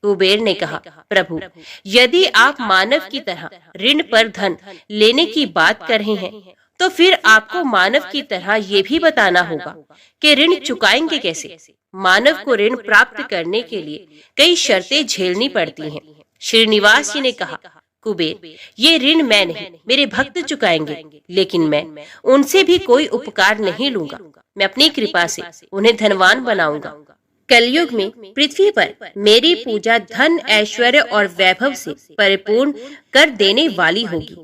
कुबेर ने कहा, प्रभु, यदि आप मानव की तरह ऋण पर धन लेने की बात कर रहे हैं, तो फिर आपको मानव की तरह ये भी बताना होगा कि ऋण चुकाएंगे कैसे। मानव को ऋण प्राप्त करने के लिए कई शर्तें झेलनी पड़ती हैं। श्रीनिवास जी ने कहा, कुबेर, ये ऋण मैं नहीं, मेरे भक्त चुकाएंगे, लेकिन मैं उनसे भी कोई उपकार नहीं लूंगा। मैं अपनी कृपा से उन्हें धनवान बनाऊंगा। कलयुग में पृथ्वी पर मेरी पूजा धन, ऐश्वर्य और वैभव से परिपूर्ण कर देने वाली होगी।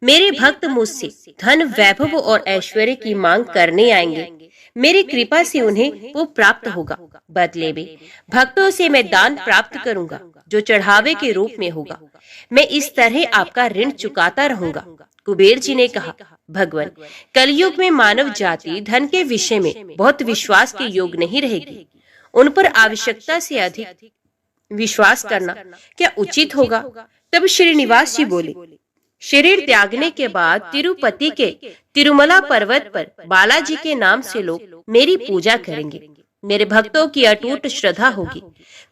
मेरे भक्त मुझसे धन, वैभव और ऐश्वर्य की मांग करने आएंगे। मेरी कृपा से उन्हें वो प्राप्त होगा। बदले में भक्तों से मैं दान प्राप्त करूंगा जो चढ़ावे के रूप में होगा। मैं इस तरह आपका ऋण चुकाता रहूंगा। कुबेर जी ने कहा, भगवान, कलयुग में मानव जाति धन के विषय में बहुत विश्वास के योग नहीं रहेगी। उन पर आवश्यकता से अधिक विश्वास करना क्या उचित होगा? तब श्रीनिवास जी बोले, शरीर त्यागने के बाद तिरुपति के तिरुमला पर्वत पर बालाजी के नाम से लोग मेरी पूजा करेंगे। मेरे भक्तों की अटूट श्रद्धा होगी।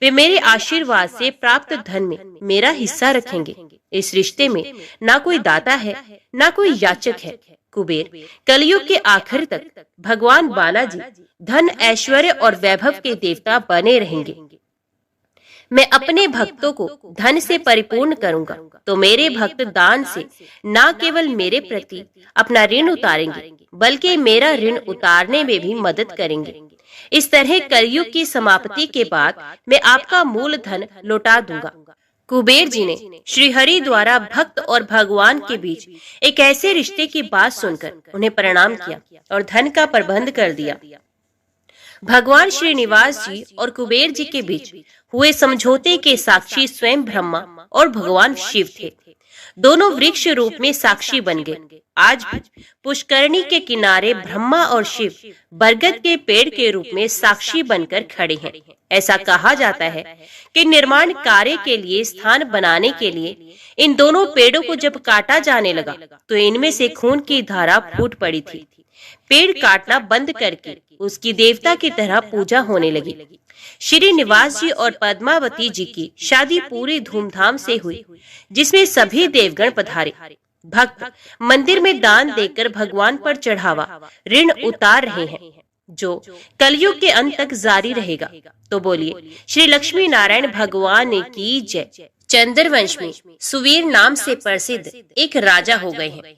वे मेरे आशीर्वाद से प्राप्त धन में मेरा हिस्सा रखेंगे। इस रिश्ते में ना कोई दाता है, ना कोई याचक है। कुबेर, कलयुग के आखिर तक भगवान बालाजी धन, ऐश्वर्य और वैभव के देवता बने रहेंगे। मैं अपने भक्तों को धन से परिपूर्ण करूंगा, तो मेरे भक्त दान से न केवल मेरे प्रति अपना ऋण उतारेंगे, बल्कि मेरा ऋण उतारने में भी मदद करेंगे। इस तरह कलयुग की समाप्ति के बाद मैं आपका मूल धन लौटा दूंगा। कुबेर जी ने श्री हरि द्वारा भक्त और भगवान के बीच एक ऐसे रिश्ते की बात सुनकर उन्हें प्रणाम किया और धन का प्रबंध कर दिया। भगवान श्रीनिवास जी और कुबेर जी के बीच हुए समझौते के साक्षी स्वयं ब्रह्मा और भगवान शिव थे। दोनों वृक्ष रूप में साक्षी बन गए। आज भी पुष्करणी के किनारे ब्रह्मा और शिव बरगद के पेड़ के रूप में साक्षी बनकर खड़े हैं। ऐसा कहा जाता है कि निर्माण कार्य के लिए स्थान बनाने के लिए इन दोनों पेड़ों को जब काटा जाने लगा तो इनमें से खून की धारा फूट पड़ी थी। पेड़ काटना बंद करके उसकी देवता की तरह पूजा होने लगी। श्रीनिवास जी और पद्मावती जी की शादी पूरी धूमधाम से हुई, जिसमें सभी देवगण पधारे। भक्त मंदिर में दान देकर भगवान पर चढ़ावा ऋण उतार रहे हैं, जो कलयुग के अंत तक जारी रहेगा। तो बोलिए श्री लक्ष्मी नारायण भगवान की जय। चंद्रवंश में सुवीर नाम से प्रसिद्ध एक राजा हो गए हैं।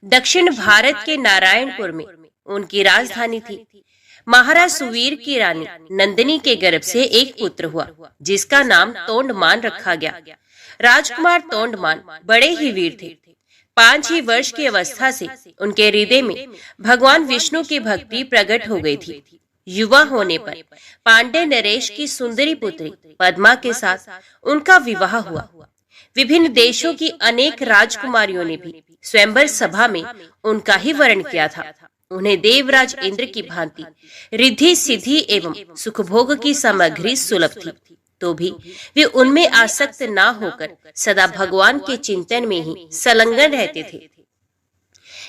दक्षिण भारत के नारायणपुर में उनकी राजधानी थी। महाराज सुवीर की रानी नंदिनी के गर्भ से एक पुत्र हुआ, जिसका नाम तोंडमान रखा गया। राजकुमार तोंडमान बड़े ही वीर थे। 5 ही वर्ष की अवस्था से उनके हृदय में भगवान विष्णु की भक्ति प्रकट हो गई थी। युवा होने पर पांडे नरेश की सुंदरी पुत्री पद्मा के साथ उनका विवाह हुआ। विभिन्न देशों की अनेक राजकुमारियों ने भी स्वयंवर सभा में उनका ही वर्ण किया था। उन्हें देवराज इंद्र की भांति रिद्धि, सिद्धि एवं सुखभोग की सामग्री सुलभ थी, तो भी वे उनमें आसक्त न होकर सदा भगवान के चिंतन में ही संलग्न रहते थे।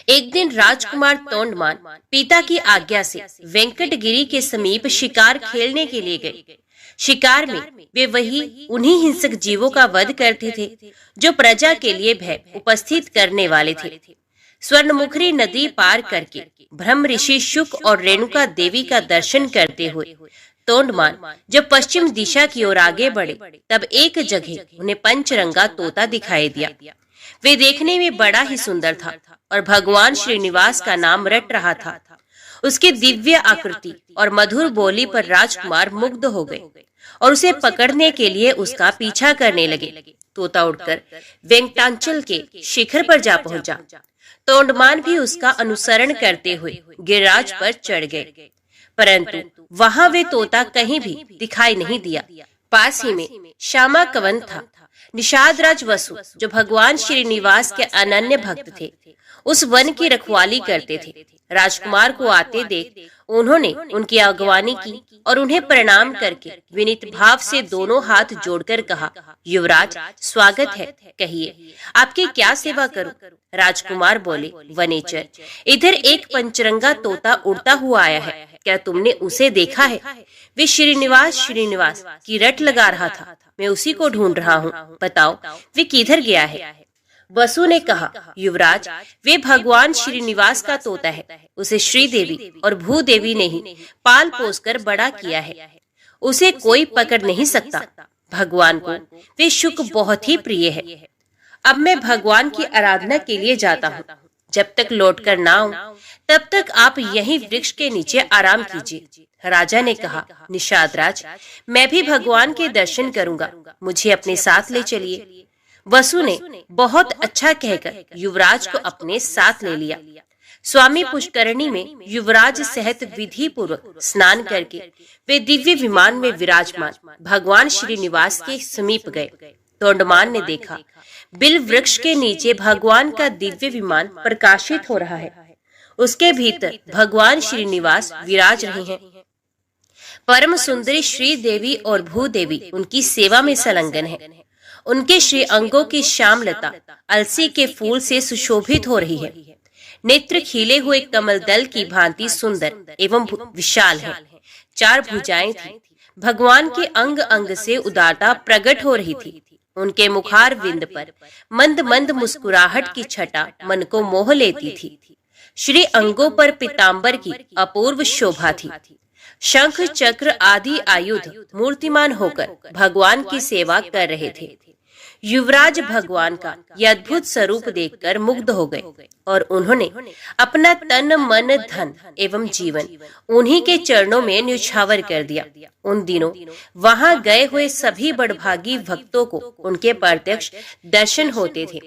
एक दिन राजकुमार तोंडमान पिता की आज्ञा से वेंकटगिरी के समीप शिकार खेलने के लिए गए। शिकार में वे उन्हीं हिंसक जीवों का वध करते थे जो प्रजा के लिए भय उपस्थित करने वाले थे। स्वर्णमुखरी नदी पार करके ब्रह्म ऋषि शुक और रेणुका देवी का दर्शन करते हुए तोंडमान जब पश्चिम दिशा की ओर आगे बढ़े, तब एक जगह उन्हें पंचरंगा तोता दिखाई दिया। वे देखने में बड़ा ही सुंदर था और भगवान श्रीनिवास का नाम रट रहा था। उसकी दिव्य आकृति और मधुर बोली पर राजकुमार मुग्ध हो गए और उसे पकड़ने के लिए उसका पीछा करने लगे। तोता उड़कर वेंकटाचल के शिखर पर जा पहुंचा। तोंडमान भी उसका अनुसरण करते हुए गिरिराज पर चढ़ गए, परंतु वहां वे तोता कहीं भी दिखाई नहीं दिया। पास ही में श्यामा कवन था। निषाद राज वसु, जो भगवान श्रीनिवास के अनन्य भक्त थे, उस वन की रखवाली करते थे। राजकुमार को आते देख उन्होंने उनकी अगवानी की और उन्हें प्रणाम करके विनीत भाव से दोनों हाथ जोड़कर कहा, युवराज स्वागत है, कहिए आपकी क्या सेवा करूं? राजकुमार बोले, वनेचर, इधर एक पंचरंगा तोता उड़ता हुआ आया है, क्या तुमने उसे देखा है? वे श्रीनिवास की रट लगा रहा था, मैं उसी को ढूंढ रहा हूँ, बताओ वे किधर गया है? वसु ने कहा, युवराज वे भगवान श्रीनिवास का तोता है, उसे श्रीदेवी और भूदेवी ने ही पाल पोस कर बड़ा किया है, उसे कोई पकड़ नहीं सकता। भगवान को वे शुक बहुत ही प्रिय है। अब मैं भगवान की आराधना के लिए जाता हूँ, जब तक लौट कर ना आऊं तब तक आप यहीं वृक्ष के नीचे आराम कीजिए। राजा ने कहा, निषाद राज, मैं भी भगवान के दर्शन करूंगा, मुझे अपने साथ ले चलिए। वसु ने बहुत अच्छा कहकर युवराज को अपने साथ ले लिया। स्वामी पुष्करणी में युवराज सहित विधि पूर्वक स्नान करके वे दिव्य विमान में विराजमान भगवान श्रीनिवास के समीप गए। तोंडमान ने देखा, बिल वृक्ष के नीचे भगवान का दिव्य विमान प्रकाशित हो रहा है, उसके भीतर भगवान श्रीनिवास विराज रहे हैं। परम सुंदरी श्री देवी और भूदेवी उनकी सेवा में संलग्न है। उनके श्री अंगों की श्यामलता अलसी के फूल से सुशोभित हो रही है। नेत्र खिले हुए कमल दल की भांति सुंदर एवं विशाल है। 4 भुजाएं थी। भगवान के अंग अंग से उदारता प्रकट हो रही थी। उनके मुखार विंद पर मंद मंद मुस्कुराहट की छटा मन को मोह लेती थी। श्री अंगों पर पीतांबर की अपूर्व शोभा थी। शंख चक्र आदि आयुध मूर्तिमान होकर भगवान की सेवा कर रहे थे। युवराज भगवान का यह अद्भुत स्वरूप देखकर मुग्ध हो गए और उन्होंने अपना तन मन धन एवं जीवन उन्हीं के चरणों में न्यौछावर कर दिया। उन दिनों वहां गए हुए सभी बड़भागी भक्तों को उनके प्रत्यक्ष दर्शन होते थे।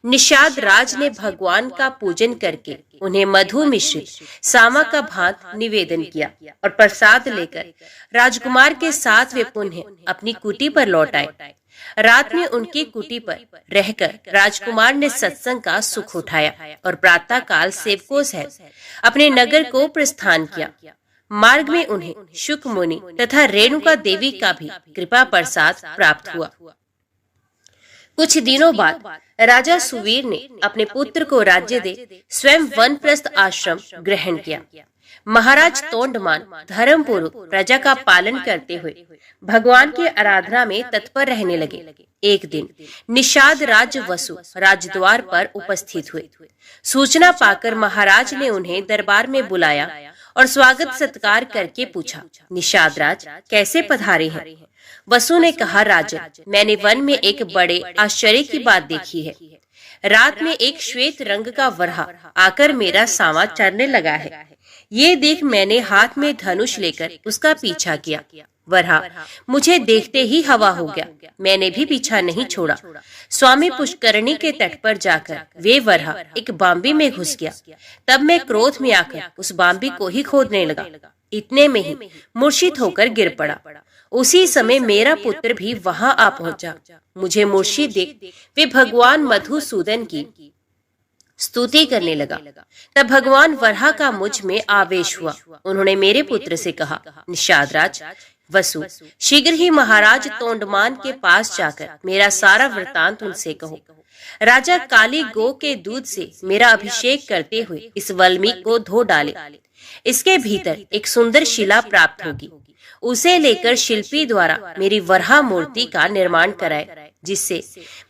निषाद राज ने भगवान का पूजन करके उन्हें मधु मिश्रित सामा का भात निवेदन किया और प्रसाद लेकर राजकुमार के साथ वे पुनः अपनी कुटी पर लौट आए। रात में उनकी कुटी पर रहकर राजकुमार ने सत्संग का सुख उठाया और प्रातः काल सेवकों सहित अपने नगर को प्रस्थान किया। मार्ग में उन्हें शुक मुनि तथा रेणुका देवी का भी कृपा प्रसाद प्राप्त हुआ। कुछ दिनों बाद राजा सुवीर ने अपने पुत्र को राज्य दे स्वयं वनप्रस्थ आश्रम ग्रहण किया। महाराज तोंडमान धर्म पूर्वक प्रजा का पालन करते हुए भगवान की आराधना में तत्पर रहने लगे। एक दिन निषाद राज वसु राजद्वार पर उपस्थित हुए। सूचना पाकर महाराज ने उन्हें दरबार में बुलाया और स्वागत सत्कार करके पूछा, निषाद राज कैसे पधारे हैं? वसु ने कहा, राजन, मैंने वन में एक बड़े आश्चर्य की बात देखी है। रात में एक श्वेत रंग का वरहा आकर मेरा सावा चरने लगा है। ये देख मैंने हाथ में धनुष लेकर उसका पीछा किया। वरहा मुझे देखते ही हवा हो गया। मैंने भी पीछा नहीं छोड़ा। स्वामी पुष्करणी के तट पर जाकर वे वरहा एक बांबी में घुस गया। तब मैं क्रोध में आकर उस बांबी को ही खोदने लगा। इतने में ही मूर्छित होकर गिर पड़ा। उसी समय मेरा पुत्र भी वहां आ पहुंचा। मुझे मूर्छित देख वे भगवान मधुसूदन की स्तुति करने लगा। तब भगवान वरहा का मुझ में आवेश हुआ। उन्होंने मेरे पुत्र से कहा, निषाद राज वसु, शीघ्र ही महाराज तोंडमान के पास जाकर मेरा सारा वृतांत उनसे कहो। राजा काली गो के दूध से मेरा अभिषेक करते हुए इस वल्मीक को धो डाले। इसके भीतर एक सुंदर शिला प्राप्त होगी। उसे लेकर शिल्पी द्वारा मेरी वरहा मूर्ति का निर्माण कराए, जिससे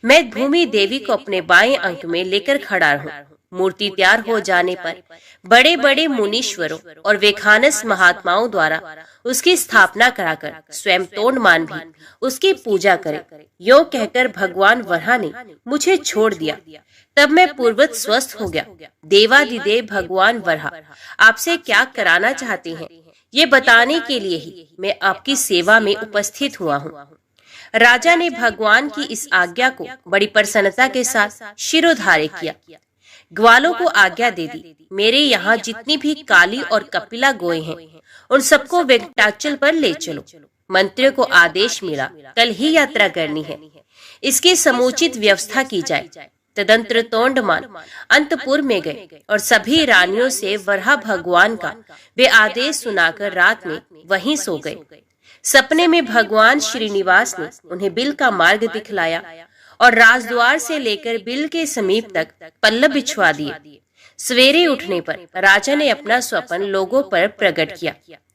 मैं भूमि देवी को अपने बाएं अंक में लेकर खड़ा रहूं। मूर्ति तैयार हो जाने पर बड़े बड़े मुनीश्वरों और वेखानस महात्माओं द्वारा उसकी स्थापना कराकर स्वयं तोंडमान भी उसकी पूजा करे। यो कहकर भगवान वरहा ने मुझे छोड़ दिया। तब मैं पूर्वत स्वस्थ हो गया। देवादिदेव भगवान वरहा आपसे क्या कराना चाहते हैं, ये बताने के लिए ही मैं आपकी सेवा में उपस्थित हुआ हूँ। राजा ने भगवान की इस आज्ञा को बड़ी प्रसन्नता के साथ शिरोधार्य किया। ग्वालों को आज्ञा दे दी, मेरे यहाँ जितनी भी काली और कपिला गोए हैं उन सबको वेंकटाचल पर ले चलो। मंत्रियों को आदेश मिला, कल ही यात्रा करनी है। इसकी समुचित व्यवस्था की जाए। तदंतर तोंडमान अंतपुर में गए और सभी रानियों से वराह भगवान का वे आदेश सुनाकर रात में वहीं सो गए। सपने में भगवान श्रीनिवास ने उन्हें बिल का मार्ग दिखलाया और राजद्वार से लेकर बिल के समीप तक पल्लव बिछवा दिए। सवेरे उठने पर राजा ने अपना स्वप्न लोगों पर प्रकट किया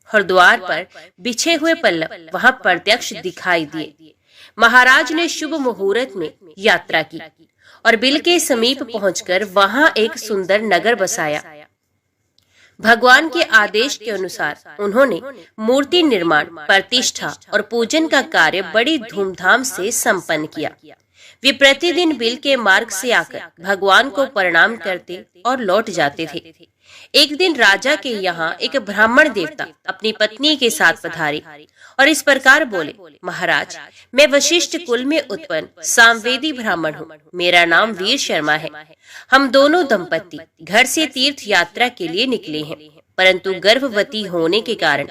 और द्वार पर बिछे हुए पल्लव वहां प्रत्यक्ष दिखाई दिए। महाराज ने शुभ मुहूर्त में यात्रा की और बिल के समीप पहुंचकर वहां एक सुंदर नगर बसाया। भगवान के आदेश के अनुसार उन्होंने मूर्ति निर्माण, प्रतिष्ठा और पूजन का कार्य बड़ी धूमधाम से संपन्न किया। वे प्रतिदिन बिल के मार्ग से आकर भगवान को प्रणाम करते और लौट जाते थे। एक दिन राजा के यहाँ एक ब्राह्मण देवता अपनी पत्नी के साथ पधारे और इस प्रकार बोले, महाराज, मैं वशिष्ठ कुल में उत्पन्न सामवेदी ब्राह्मण हूँ। मेरा नाम वीर शर्मा है। हम दोनों दंपत्ति घर से तीर्थ यात्रा के लिए निकले हैं, परंतु गर्भवती होने के कारण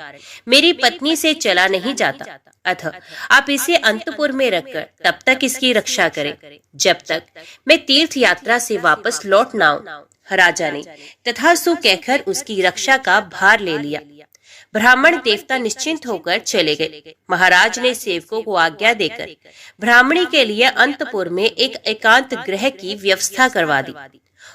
मेरी पत्नी से चला नहीं जाता। अतः आप इसे अंतपुर में रखकर तब तक इसकी रक्षा करें जब तक मैं तीर्थ यात्रा से वापस लौट न आऊं। राजा ने तथास्तु कहकर उसकी रक्षा का भार ले लिया। ब्राह्मण देवता निश्चिंत होकर चले गए। महाराज ने सेवकों को आज्ञा देकर ब्राह्मणी के लिए अंतपुर में एक एकांत गृह की व्यवस्था करवा दी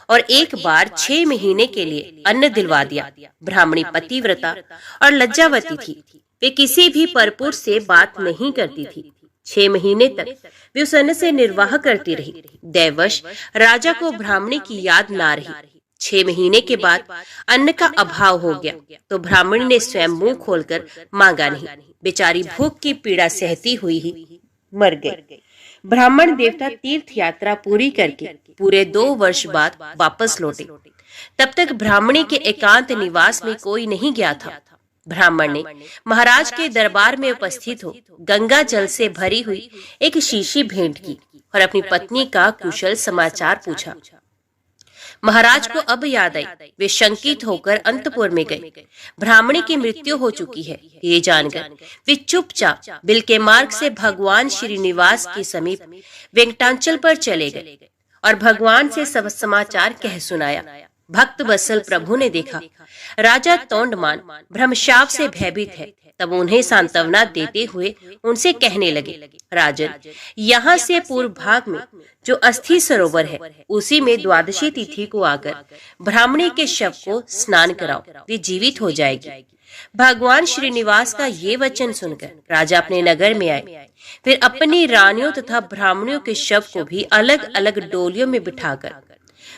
और एक बार 6 महीने के लिए अन्न दिलवा दिया। ब्राह्मणी पतिव्रता और लज्जावती थी। वे किसी भी परपुरुष से बात नहीं करती थी। 6 महीने तक वे उस अन्न से निर्वाह करती रही। दैवश राजा को ब्राह्मणी की याद ना रही। 6 महीने के बाद अन्न का अभाव हो गया तो ब्राह्मणी ने स्वयं मुंह खोलकर मांगा नहीं। बेचारी भूख की पीड़ा सहती हुई ही मर गई। ब्राह्मण देवता तीर्थ यात्रा पूरी करके पूरे 2 वर्ष बाद वापस लौटे। तब तक ब्राह्मणी के एकांत निवास में कोई नहीं गया था। ब्राह्मण ने महाराज के दरबार में उपस्थित हो गंगा जल से भरी हुई एक शीशी भेंट की और अपनी पत्नी का कुशल समाचार पूछा। महाराज को अब याद आई। वे शंकित होकर अंतपुर में गए। ब्राह्मणी की मृत्यु हो चुकी है ये जानकर वे चुपचाप बिल के मार्ग से भगवान श्रीनिवास के समीप वेंकटाचल पर चले गए और भगवान से सब समाचार कह सुनाया। भक्त वत्सल प्रभु ने देखा राजा तोंडमान ब्रह्मशाप से भयभीत है। तब उन्हें सांत्वना देते हुए उनसे कहने लगे, राजन, यहाँ से पूर्व भाग में जो अस्थि सरोवर है उसी में द्वादशी तिथि को आकर ब्राह्मणी के शव को स्नान कराओ, वे जीवित हो जाएगी। भगवान श्रीनिवास का ये वचन सुनकर राजा अपने नगर में आए। फिर अपनी रानियों तथा ब्राह्मणियों के शव को भी अलग अलग डोलियों में बिठाकर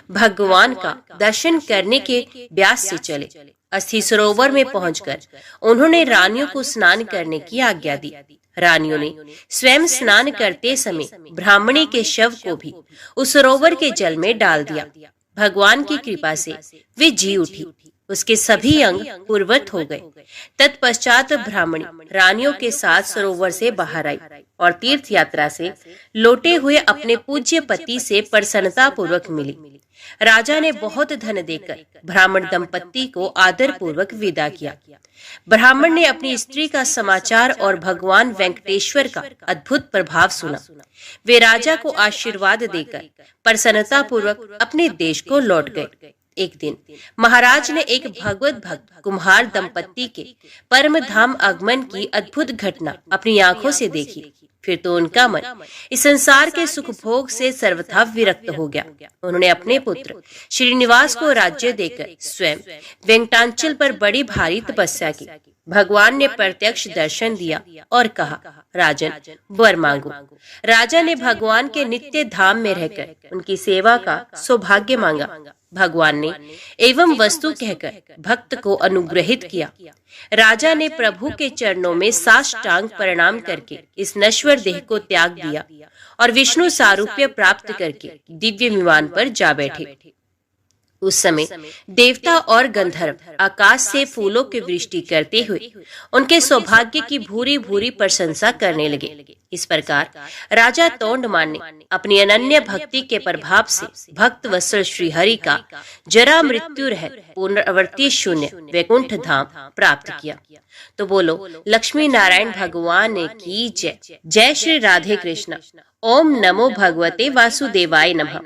भगवान का दर्शन करने के ब्यास से चले। अस्थि सरोवर में पहुंचकर उन्होंने रानियों को स्नान करने की आज्ञा दी। रानियों ने स्वयं स्नान करते समय ब्राह्मणी के शव को भी उस सरोवर के जल में डाल दिया। भगवान की कृपा से वे जी उठी। उसके सभी अंग पूर्वत हो गए। तत्पश्चात ब्राह्मणी रानियों के साथ सरोवर से बाहर आई और तीर्थ यात्रा से लौटे हुए अपने पूज्य पति से प्रसन्नता पूर्वक मिली। राजा ने बहुत धन देकर ब्राह्मण दंपत्ति को आदर पूर्वक विदा किया। ब्राह्मण ने अपनी स्त्री का समाचार और भगवान वेंकटेश्वर का अद्भुत प्रभाव सुना। वे राजा को आशीर्वाद देकर प्रसन्नता पूर्वक अपने देश को लौट गए। एक दिन महाराज ने एक भगवत भक्त कुम्हार दंपत्ति के परम धाम आगमन की अद्भुत घटना अपनी आंखों से देखी। फिर तो उनका मन इस संसार के सुख भोग से सर्वथा विरक्त हो गया। उन्होंने अपने पुत्र श्रीनिवास को राज्य देकर स्वयं वेंकटाचल पर बड़ी भारी तपस्या की। भगवान ने प्रत्यक्ष दर्शन दिया और कहा, राजन, वर मांगो। राजा ने भगवान के नित्य धाम में रहकर उनकी सेवा का सौभाग्य मांगा। भगवान ने एवं वस्तु कहकर भक्त को अनुग्रहित किया। राजा ने प्रभु के चरणों में साष्टांग प्रणाम करके इस नश्वर देह को त्याग दिया और विष्णु सारूप्य प्राप्त करके दिव्य विमान पर जा बैठे। उस समय देवता और गंधर्व आकाश से फूलों की वृष्टि करते हुए उनके सौभाग्य की भूरी भूरी प्रशंसा करने लगे। इस प्रकार राजा तोंडमान ने अपनी अनन्य भक्ति के प्रभाव से भक्त वत्सल श्रीहरि का जरा मृत्यु रहित पुनरावृत्ति शून्य वैकुंठ धाम प्राप्त किया। तो बोलो लक्ष्मी नारायण भगवान की जय। जय श्री राधे कृष्ण। ओम नमो भगवते वासुदेवाय नमः।